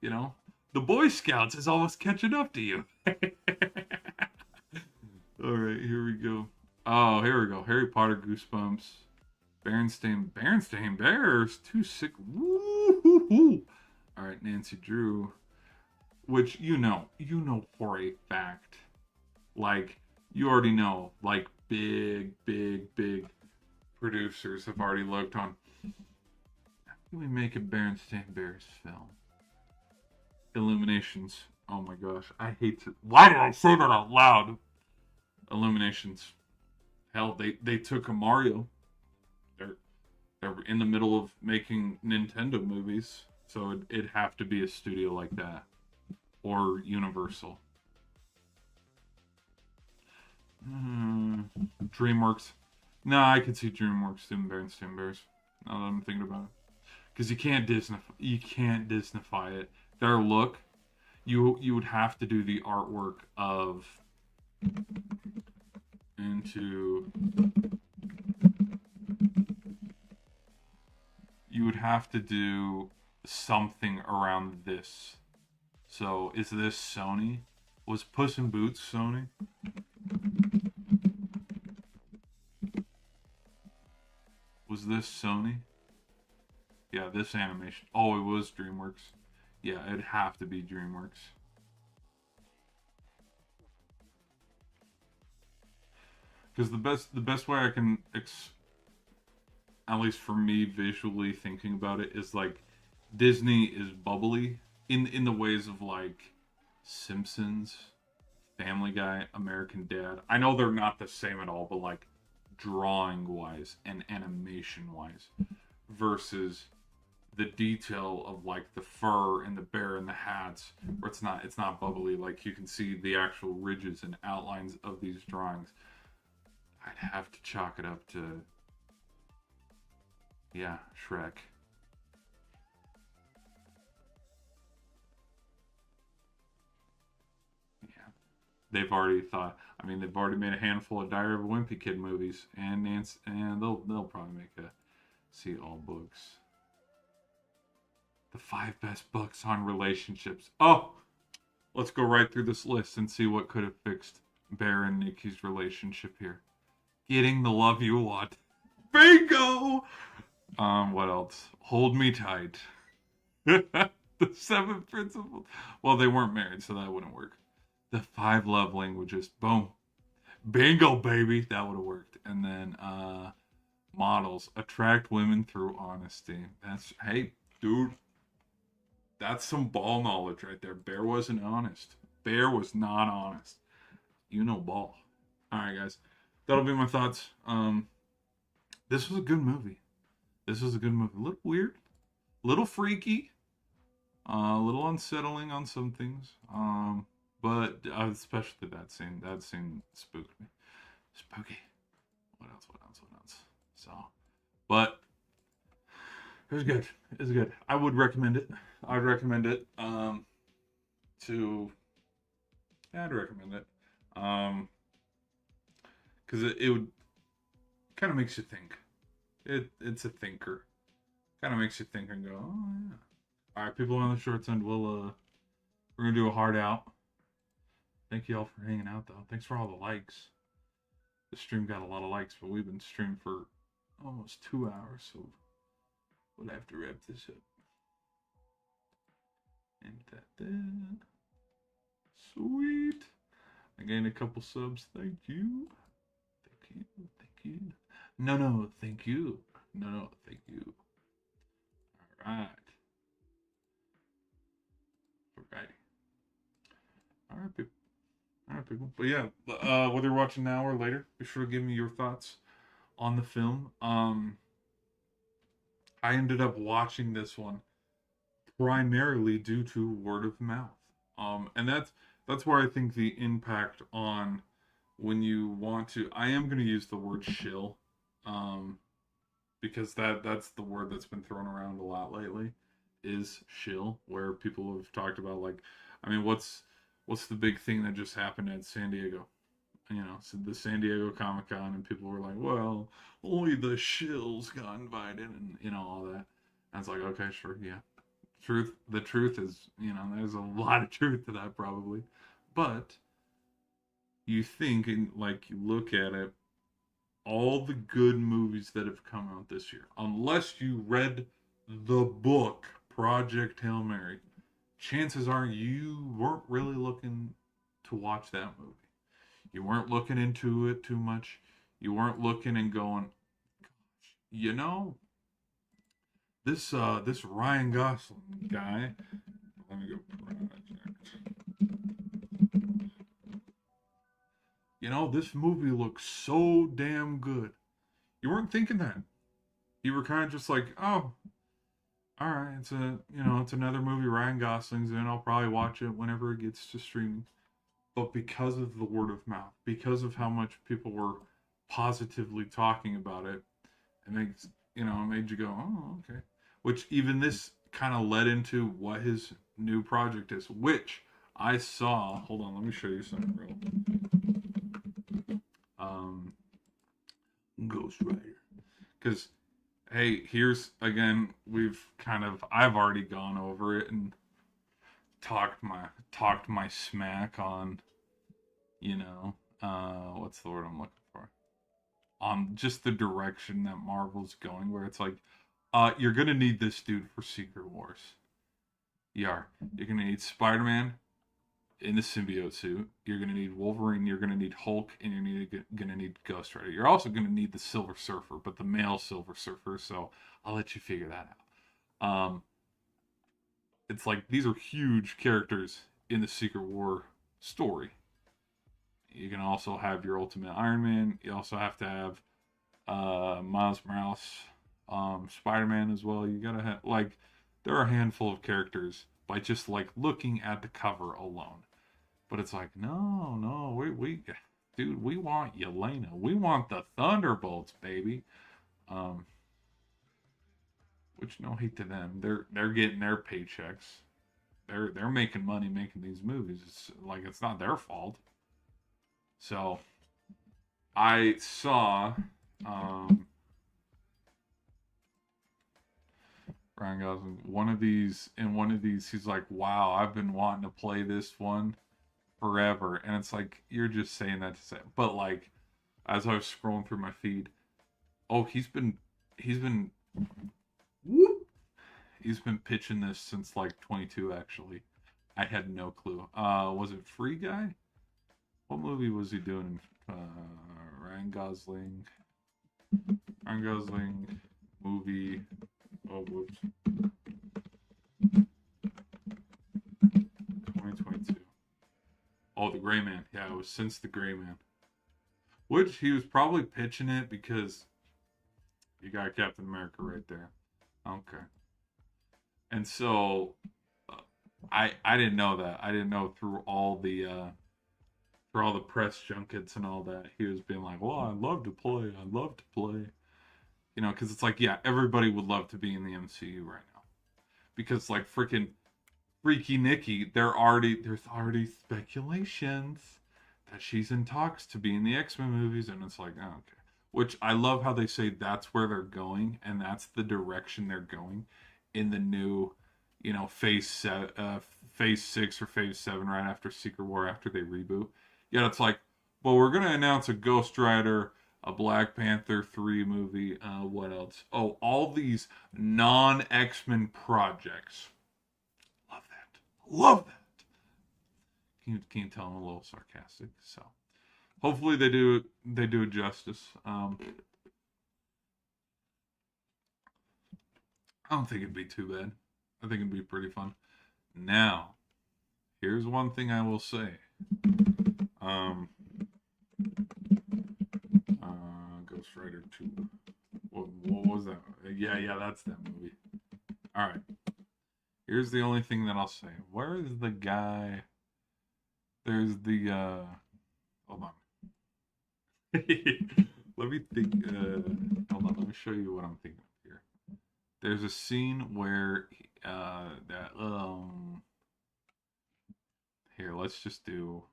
You know, the Boy Scouts is almost catching up to you. All right, here we go. Oh, here we go. Harry Potter Goosebumps. Berenstain Bears. Too sick. Woo-hoo-hoo. All right, Nancy Drew. Which you know for a fact. Like, you already know. Like, big producers have already looked on. How can we make a Berenstain Bears film? Illuminations. Oh my gosh, I hate to. Why did I say that out loud? Illuminations. Hell, they took a Mario. They're in the middle of making Nintendo movies, so it'd have to be a studio like that or Universal. DreamWorks. No, I could see DreamWorks doing Berenstain Bears. Now that I'm thinking about it, because you can't Disneyfy it. Their look, you would have to do the artwork of into. You would have to do something around this. So is this Sony? Was Puss in Boots Sony? Was this Sony? Yeah, this animation. Oh, it was DreamWorks. Yeah, it'd have to be DreamWorks. Because the best way I can at least for me visually thinking about it is like Disney is bubbly in the ways of like Simpsons, Family Guy, American Dad. I know they're not the same at all, but like drawing wise and animation wise versus the detail of like the fur and the bear and the hats where it's not bubbly. Like you can see the actual ridges and outlines of these drawings. I'd have to chalk it up to Shrek. Yeah. They've already thought. I mean, they've already made a handful of Diary of a Wimpy Kid movies, and they'll probably make a see all books. The 5 best books on relationships. Oh, let's go right through this list and see what could have fixed Bear and Nikki's relationship here. Getting the love you want. Bingo! What else? Hold me tight. The 7 principles. Well, they weren't married, so that wouldn't work. The 5 love languages. Boom. Bingo, baby. That would have worked. And then models. Attract women through honesty. Hey, dude. That's some ball knowledge right there. Bear wasn't honest. Bear was not honest. You know ball. All right, guys. That'll be my thoughts. This was a good movie. A little weird, a little freaky, a little unsettling on some things. But especially that scene. That scene spooked me. Spooky. What else? So, but it was good. I would recommend it. I'd recommend it. I'd recommend it. Because it would kind of makes you think. it's a thinker. Kind of makes you think and go, oh yeah. All right, people on the shorts end, we're gonna do a hard out. Thank you all for hanging out though. Thanks for all the likes. The stream got a lot of likes, but we've been streaming for almost 2 hours, so we'll have to wrap this up. And that. Sweet. I gained a couple subs. Thank you. Thank you. Thank you. No, thank you. No, thank you. All right. Alrighty. All right, people. All right, people. But yeah, whether you're watching now or later, be sure to give me your thoughts on the film. I ended up watching this one primarily due to word of mouth. And that's where I think the impact on when you want to. I am going to use the word shill, because that's the word that's been thrown around a lot lately, is shill, where people have talked about like, I mean, what's the big thing that just happened at San Diego? You know, so the San Diego Comic Con, and people were like, well, only the shills got invited, and all that. And it's like, okay, sure, yeah. The truth is, there's a lot of truth to that probably. But you think, and like you look at it, all the good movies that have come out this year, unless you read the book Project Hail Mary, chances are you weren't really looking to watch that movie. You weren't looking into it too much. You weren't looking and going, gosh, this Ryan Gosling guy. Let me go project. This movie looks so damn good. You weren't thinking that. You were kind of just like, oh, all right, it's another movie Ryan Gosling's in. I'll probably watch it whenever it gets to streaming. But because of the word of mouth, because of how much people were positively talking about it, it made you go, oh, okay. Which even this kind of led into what his new project is, which I saw. Hold on, let me show you something real. Ghost Rider, because hey, here's again, I've already gone over it and talked my smack on, what's the word I'm looking for? On just the direction that Marvel's going, where it's like, you're gonna need this dude for Secret Wars. You're gonna need Spider-Man in the symbiote suit. You're gonna need Wolverine. You're gonna need Hulk, and you're gonna need Ghost Rider. You're also gonna need the Silver Surfer, but the male Silver Surfer. So I'll let you figure that out. It's like these are huge characters in the Secret War story. You can also have your Ultimate Iron Man. You also have to have Miles Morales, Spider-Man as well. You gotta have there are a handful of characters by just like looking at the cover alone. But it's like, no, dude, we want Yelena. We want the Thunderbolts, baby. Which no hate to them. They're getting their paychecks. They're making money making these movies. It's not their fault. So I saw Ryan Gosling one of these he's like, wow, I've been wanting to play this one forever. And it's like, you're just saying that to say, but like, as I was scrolling through my feed, oh, he's been whoop, he's been pitching this since like 22 actually. I had no clue. Was it Free Guy? What movie was he doing? Ryan Gosling movie. Oh, whoops. 2022. Oh, The Gray Man. Yeah, it was since The Gray Man. Which he was probably pitching it because you got Captain America right there. Okay. And so I didn't know that. I didn't know through all the press junkets and all that, he was being like, well, I'd love to play. Because it's like, yeah, everybody would love to be in the MCU right now. Because like freaking Freaky Nikki, there's already speculations that she's in talks to be in the X-Men movies, and it's like, oh, okay. which I love how they say that's where they're going and that's the direction they're going in the new, phase 6 or phase 7 right after Secret War after they reboot. Yeah, it's like, well, we're gonna announce a Ghost Rider, a Black Panther 3 movie. What else? Oh, all these non X-Men projects. Love that. Love that. Can you tell I'm a little sarcastic? So hopefully they do it justice. I don't think it'd be too bad. I think it'd be pretty fun. Now, here's one thing I will say. Um, Ghost Rider 2. What was that? Yeah, that's that movie. All right. Here's the only thing that I'll say. Where is the guy? There's the hold on. Let me think. Hold on. Let me show you what I'm thinking of here. There's a scene where that here. Let's just do.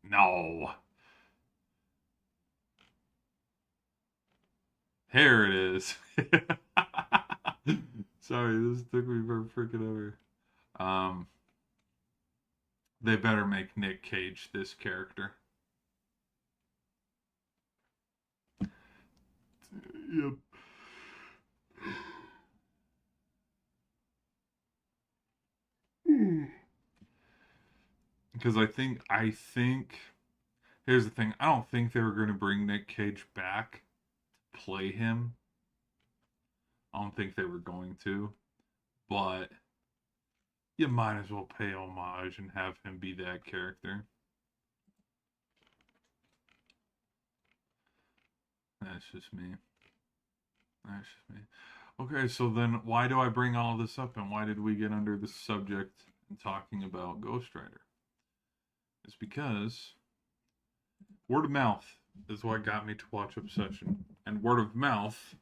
No. Here it is. Sorry, this took me for freaking ever. Um, they better make Nick Cage this character. Yep. Because I think here's the thing. I don't think they were going to bring Nick Cage back to play him. I don't think they were going to, but you might as well pay homage and have him be that character. That's just me. That's just me. Okay, so then why do I bring all this up and why did we get under this subject and talking about Ghost Rider? It's because word of mouth is what got me to watch Obsession. And word of mouth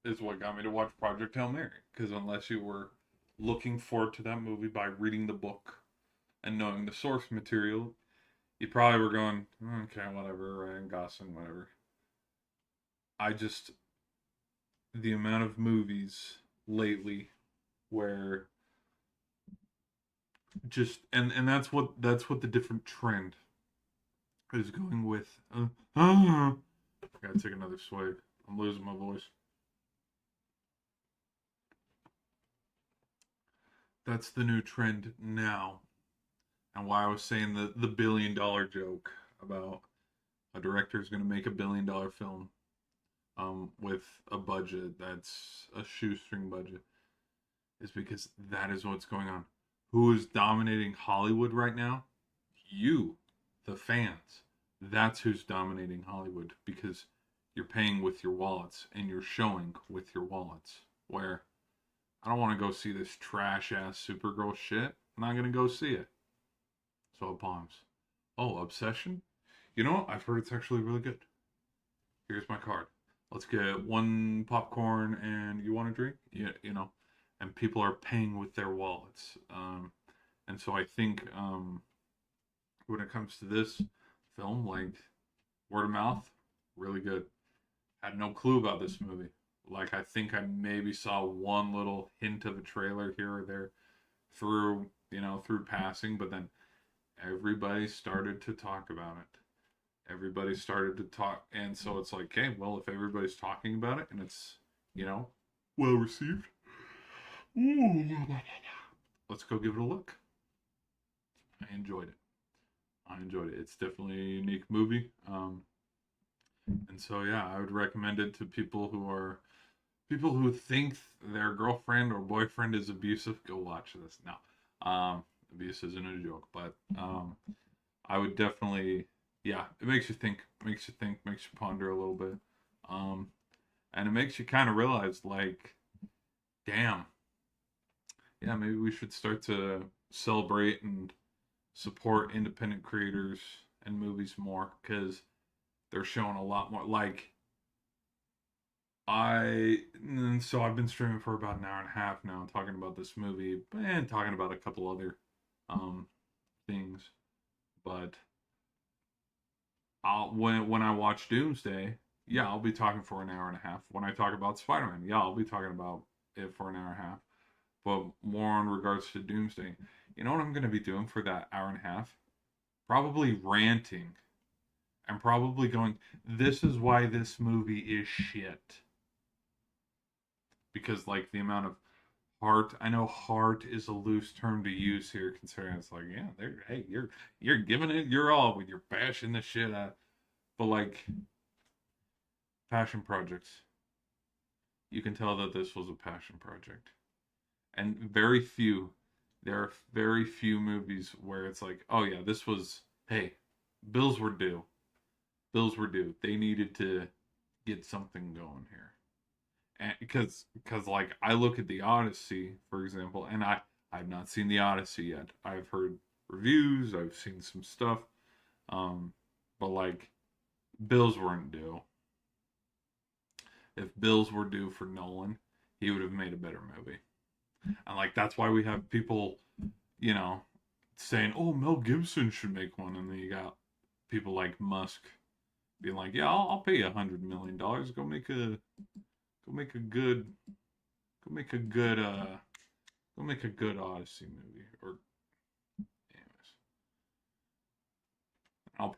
is what got me to watch Project Hail Mary. Because unless you were looking forward to that movie by reading the book and knowing the source material, you probably were going, okay, whatever, Ryan Gosling, whatever. I just, the amount of movies lately where just, and that's what the different trend is going with. I gotta take another swig. I'm losing my voice. That's the new trend now, and why I was saying the $1 billion joke about a director is going to make $1 billion film with a budget that's a shoestring budget is because that is what's going on. Who is dominating Hollywood right now? You, the fans. That's who's dominating Hollywood because you're paying with your wallets and you're showing with your wallets. Where I don't want to go see this trash ass Supergirl shit. I'm not gonna go see it. So it bombs. Oh, Obsession? You know what? I've heard it's actually really good. Here's my card. Let's get one popcorn and you want a drink? Yeah, and people are paying with their wallets. And so I think when it comes to this film, like word of mouth, really good. Had no clue about this movie. Like I think I maybe saw one little hint of a trailer here or there through passing, but then everybody started to talk about it. Everybody started to talk, and so it's like, okay, well, if everybody's talking about it and it's well received, let's go give it a look. I enjoyed it. It's definitely a unique movie. And so yeah, I would recommend it to people who think their girlfriend or boyfriend is abusive. Go watch this. No, abuse isn't a joke, but I would definitely, yeah, it makes you ponder a little bit, um, and it makes you kind of realize, like, damn, yeah, maybe we should start to celebrate and support independent creators and movies more because they're showing a lot more. Like, so I've been streaming for about an hour and a half now, talking about this movie and talking about a couple other um things. But when I watch Doomsday, yeah, I'll be talking for an hour and a half. When I talk about Spider-Man, yeah, I'll be talking about it for an hour and a half. But more in regards to Doomsday, you know what I'm going to be doing for that hour and a half? Probably ranting. I'm probably going, this is why this movie is shit. Because, like, the amount of heart, I know heart is a loose term to use here, considering it's like, yeah, hey, you're giving it your all when you're bashing the shit out. But, like, passion projects, you can tell that this was a passion project. And there are very few movies where it's like, oh yeah, this was, hey, bills were due. Bills were due. They needed to get something going here. And because like I look at the Odyssey, for example, and I've not seen the Odyssey yet. I've heard reviews, I've seen some stuff. Um, but like bills weren't due. If bills were due for Nolan, he would have made a better movie. And like that's why we have people, you know, saying, "Oh, Mel Gibson should make one," and then you got people like Musk being like, "Yeah, I'll pay you $100 million. Go make a good, go make a good, go make a good Odyssey movie." Or, anyways, I'll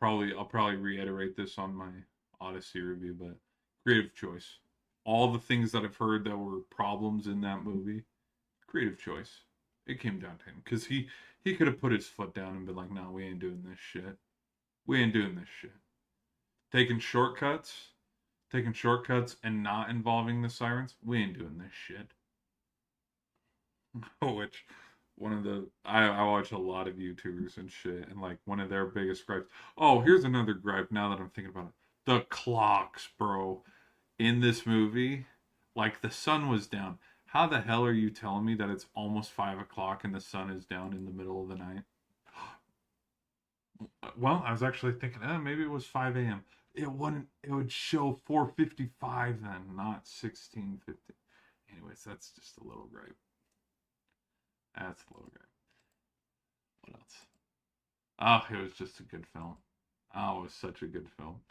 probably reiterate this on my Odyssey review, but creative choice. All the things that I've heard that were problems in that movie, creative choice. It came down to him because he could have put his foot down and been like, "No, we ain't doing this shit. We ain't doing this shit." Taking shortcuts, taking shortcuts and not involving the sirens, we ain't doing this shit. Which one of the I watch a lot of YouTubers and shit, and like one of their biggest gripes. Oh, here's another gripe. Now that I'm thinking about it, the clocks, bro, in this movie, like the sun was down. How the hell are you telling me that it's almost 5 o'clock and the sun is down in the middle of the night? Well, I was actually thinking, maybe it was 5 a.m. It wouldn't. It would show 4:55 then, not 16:50. Anyways, that's just a little gripe. That's a little gripe. What else? Oh, it was just a good film. Oh, it was such a good film.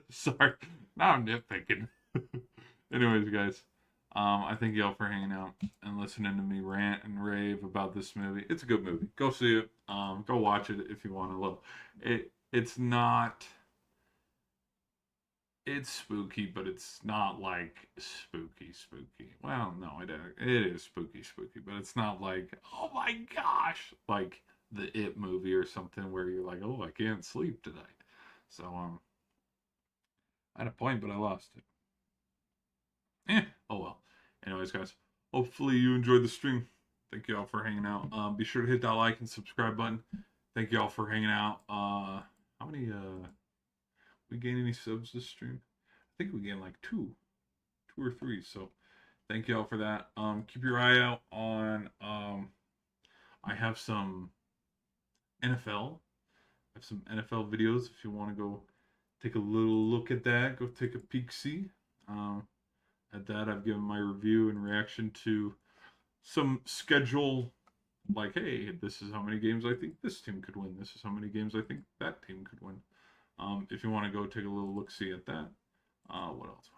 Sorry, now I'm nitpicking. Anyways, guys, I thank y'all for hanging out and listening to me rant and rave about this movie. It's a good movie. Go see it. Go watch it if you want to love it. It's not. It's spooky, but it's not like spooky, spooky. Well, no, it is spooky, spooky, but it's not like, oh my gosh, like the It movie or something where you're like, oh, I can't sleep tonight. So I had a point, but I lost it. Oh well. Anyways, guys, hopefully you enjoyed the stream. Thank you all for hanging out. Be sure to hit that like and subscribe button. Thank you all for hanging out. How many we gain any subs this stream? I think we gained like two or three. So thank you all for that. Keep your eye out on I have some NFL. I have some NFL videos if you want to go take a little look at that. Go take a peek see. At that, I've given my review and reaction to some schedule. Like, hey, this is how many games I think this team could win. This is how many games I think that team could win. If you want to go take a little look see at that. What else?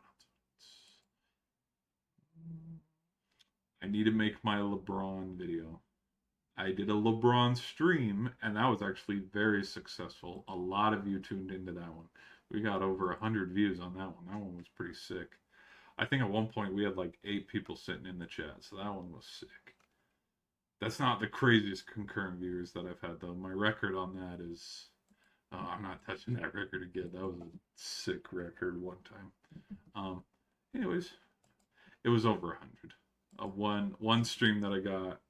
I need to make my LeBron video. I did a LeBron stream, and that was actually very successful. A lot of you tuned into that one. We got over 100 views on that one. That one was pretty sick. I think at one point we had like 8 people sitting in the chat, so that one was sick. That's not the craziest concurrent viewers that I've had, though. My record on that is... I'm not touching that record again. That was a sick record one time. Anyways, it was over 100. One stream that I got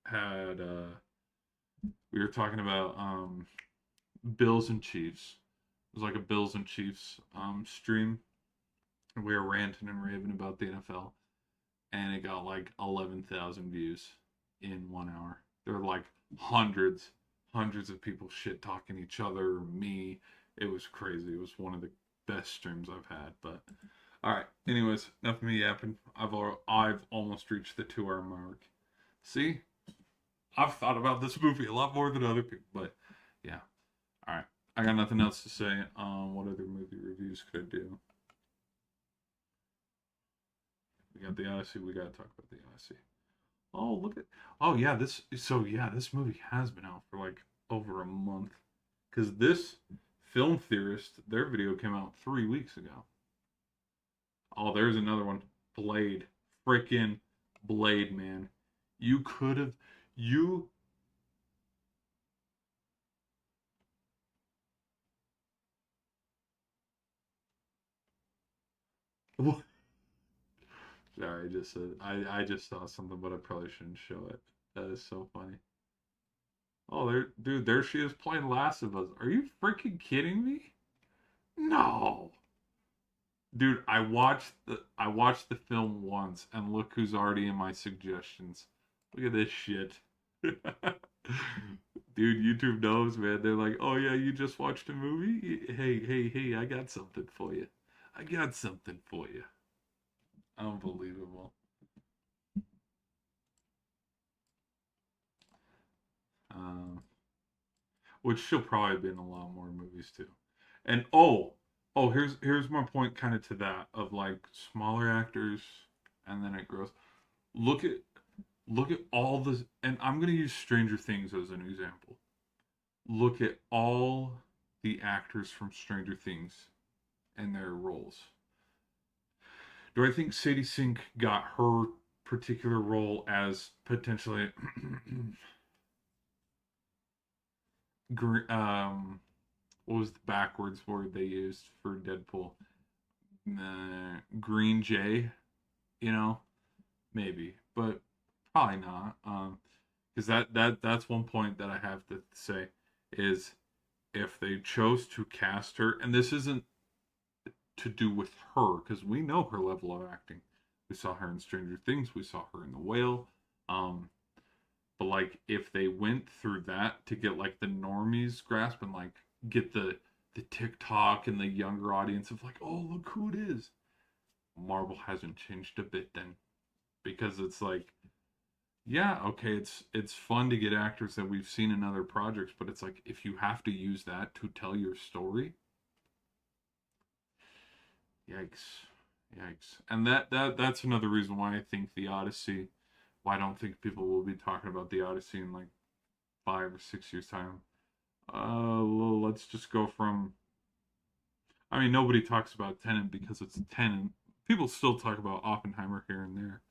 had we were talking about Bills and Chiefs. It was like a Bills and Chiefs stream. We were ranting and raving about the NFL, and it got like 11,000 views in 1 hour. There were like hundreds of people shit talking each other, me. It was crazy. It was one of the best streams I've had. But all right. Anyways, enough of me yapping. I've almost reached the 2 hour mark. See, I've thought about this movie a lot more than other people. But yeah. All right. I got nothing else to say. What other movie reviews could I do? We got the Odyssey. We got to talk about the Odyssey. Oh, look at. Oh yeah, this. So yeah, this movie has been out for like over a month. Because this film theorist, their video came out 3 weeks ago. Oh, there's another one. Blade. Freaking Blade, man. You could have. You. Sorry, I just said. I just saw something, but I probably shouldn't show it. That is so funny. Oh, there, dude, there she is playing Last of Us. Are you freaking kidding me? No. Dude, I watched the film once and look who's already in my suggestions. Look at this shit. Dude, YouTube knows, man. They're like, "Oh yeah, you just watched a movie? Hey, hey, hey, I got something for you. I got something for you." Unbelievable. Um, which she'll probably be in a lot more movies too. And here's my point kind of to that of like smaller actors and then it grows. Look at look at all the and I'm gonna use Stranger Things as an example. Look at all the actors from Stranger Things and their roles. Do I think Sadie Sink got her particular role as potentially what was the backwards word they used for Deadpool? Green Jay, you know, maybe, but probably not. Because that's one point that I have to say is if they chose to cast her, and this isn't to do with her, because we know her level of acting. We saw her in Stranger Things. We saw her in The Whale. Um, but like if they went through that to get like the normies grasp and like get the TikTok and the younger audience of like, oh look who it is. Marvel hasn't changed a bit then because it's like yeah, okay, it's fun to get actors that we've seen in other projects, but it's like if you have to use that to tell your story, yikes. Yikes. And that's another reason why I think the Odyssey why I don't think people will be talking about the Odyssey in like 5 or 6 years time. Let's just go from I mean nobody talks about Tenet because it's Tenet. People still talk about Oppenheimer here and there.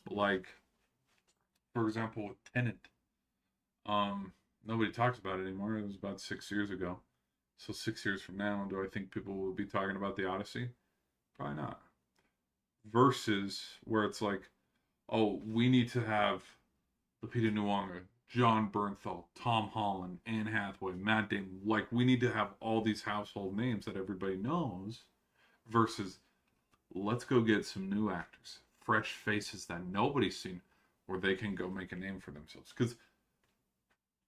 But like for example with Tenet, nobody talks about it anymore. It was about 6 years ago. So 6 years from now, do I think people will be talking about the Odyssey? Probably not. Versus where it's like, oh, we need to have Lupita Nyong'o, John Bernthal, Tom Holland, Anne Hathaway, Matt Damon. Like we need to have all these household names that everybody knows. Versus, let's go get some new actors, fresh faces that nobody's seen, where they can go make a name for themselves. Because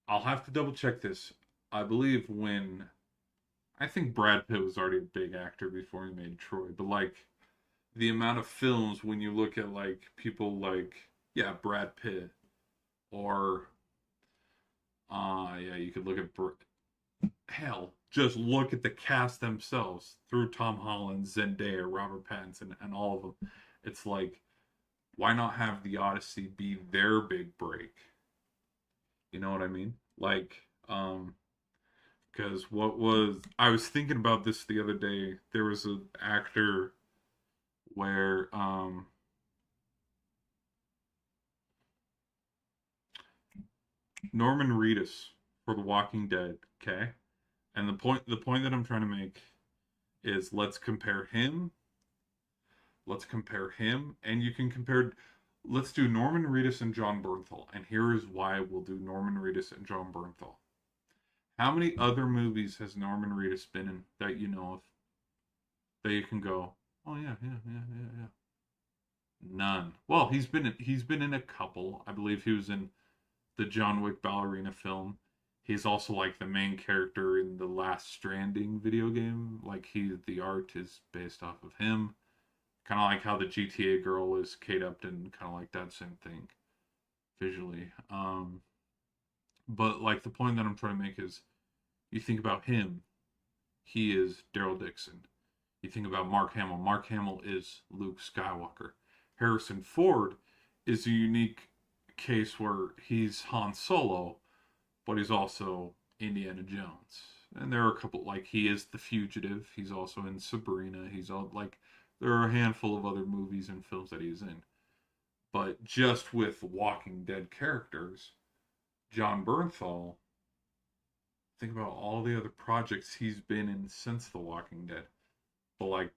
I'll have to double check this. I believe when I think Brad Pitt was already a big actor before he made Troy, but like the amount of films when you look at like people like yeah Brad Pitt or yeah you could look at hell just look at the cast themselves through Tom Holland, Zendaya, Robert Pattinson, and all of them. It's like why not have the Odyssey be their big break? You know what I mean? Like because what was I was thinking about this the other day. There was an actor where Norman Reedus for The Walking Dead, okay? And the point that I'm trying to make is let's compare him and you can compare let's do Norman Reedus and John Bernthal. And here is why we'll do Norman Reedus and John Bernthal. How many other movies has Norman Reedus been in that you know of that you can go, "Oh yeah, yeah, yeah, yeah, yeah." None. Well, he's been in a couple. I believe he was in the John Wick ballerina film. He's also like the main character in the Last Stranding video game. Like the art is based off of him. Kind of like how the GTA girl is Kate Upton, kind of like that same thing visually. But like the point that I'm trying to make is You think about him, he is Daryl Dixon. You think about Mark Hamill. Mark Hamill is Luke Skywalker. Harrison Ford is a unique case where he's Han Solo, but he's also Indiana Jones. And there are a couple, like, he is The Fugitive. He's also in Sabrina. He's all, like, there are a handful of other movies and films that he's in. But just with Walking Dead characters, John Bernthal, think about all the other projects he's been in since The Walking Dead. But, like,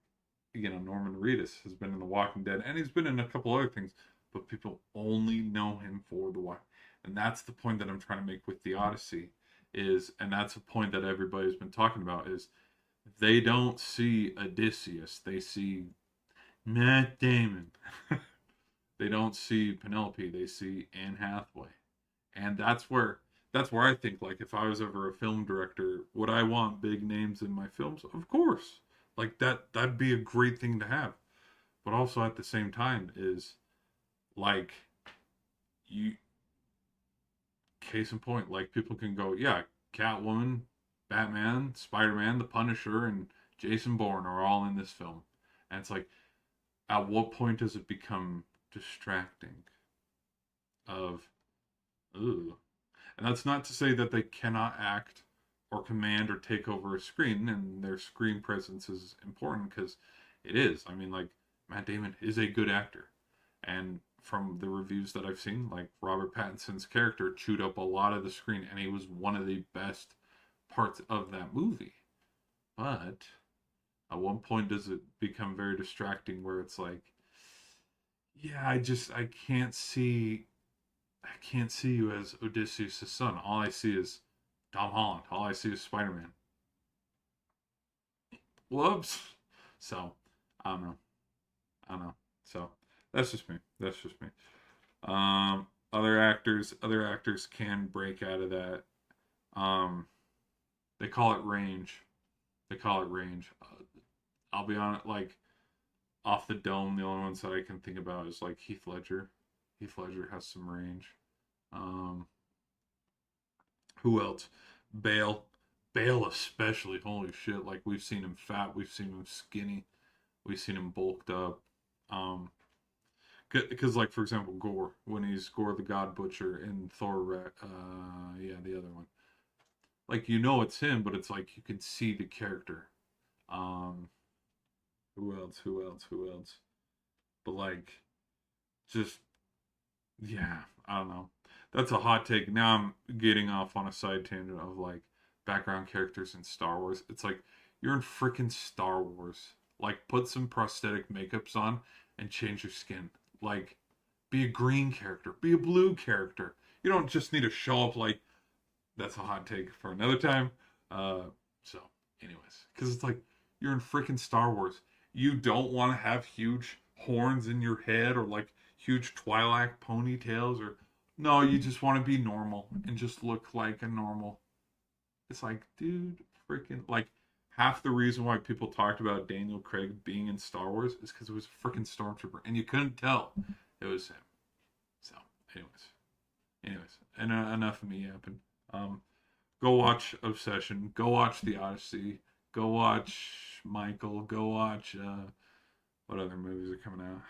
Norman Reedus has been in The Walking Dead, and he's been in a couple other things, but people only know him for The Walking. And that's the point that I'm trying to make with The Odyssey is, and that's a point that everybody's been talking about, is they don't see Odysseus, they see Matt Damon. They don't see Penelope, they see Anne Hathaway. And that's where I think, like, if I was ever a film director, would I want big names in my films? Of course. Like, that'd be a great thing to have. But also at the same time is, like, you, case in point, like, people can go, yeah, Catwoman, Batman, Spider-Man, The Punisher, and Jason Bourne are all in this film. And it's like, at what point does it become distracting? Of, ooh. And that's not to say that they cannot act or command or take over a screen, and their screen presence is important, because it is. I mean, like, Matt Damon is a good actor. And from the reviews that I've seen, like, Robert Pattinson's character chewed up a lot of the screen, and he was one of the best parts of that movie. But at one point does it become very distracting where it's like, yeah, I can't see you as Odysseus' son. All I see is Tom Holland. All I see is Spider-Man. Whoops. So, I don't know. I don't know. So, that's just me. That's just me. Other actors can break out of that. Um, they call it range. They call it range. I'll be honest, like, off the dome, the only ones that I can think about is, like, Heath Ledger. Heath Ledger has some range. Um, who else? Bale. Bale especially. Holy shit! Like, we've seen him fat, we've seen him skinny, we've seen him bulked up. Um, because, like, for example, Gore, when he's Gore the God Butcher in Thor, yeah, the other one. Like, it's him, but it's like you can see the character. Um, who else? Who else? Who else? But, like, just, yeah, I don't know. That's a hot take. Now I'm getting off on a side tangent of, like, background characters in Star Wars. It's like, you're in freaking Star Wars. Like, put some prosthetic makeups on and change your skin. Like, be a green character, be a blue character. You don't just need to show up like, that's a hot take for another time. So, anyways, because it's like, you're in freaking Star Wars. You don't want to have huge horns in your head, or, like, huge Twi'lek ponytails, or no, you just want to be normal and just look like a normal. It's like, dude, freaking, like, half the reason why people talked about Daniel Craig being in Star Wars is because it was a freaking stormtrooper, and you couldn't tell it was him. So, anyways, and enough of me yapping. Go watch Obsession. Go watch The Odyssey. Go watch Michael. Go watch what other movies are coming out?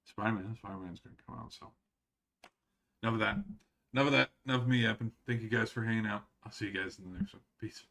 Spider-Man. Spider-Man's gonna come out. So, enough of that. Enough of that. Enough of me yapping. Thank you guys for hanging out. I'll see you guys in the next one. Peace.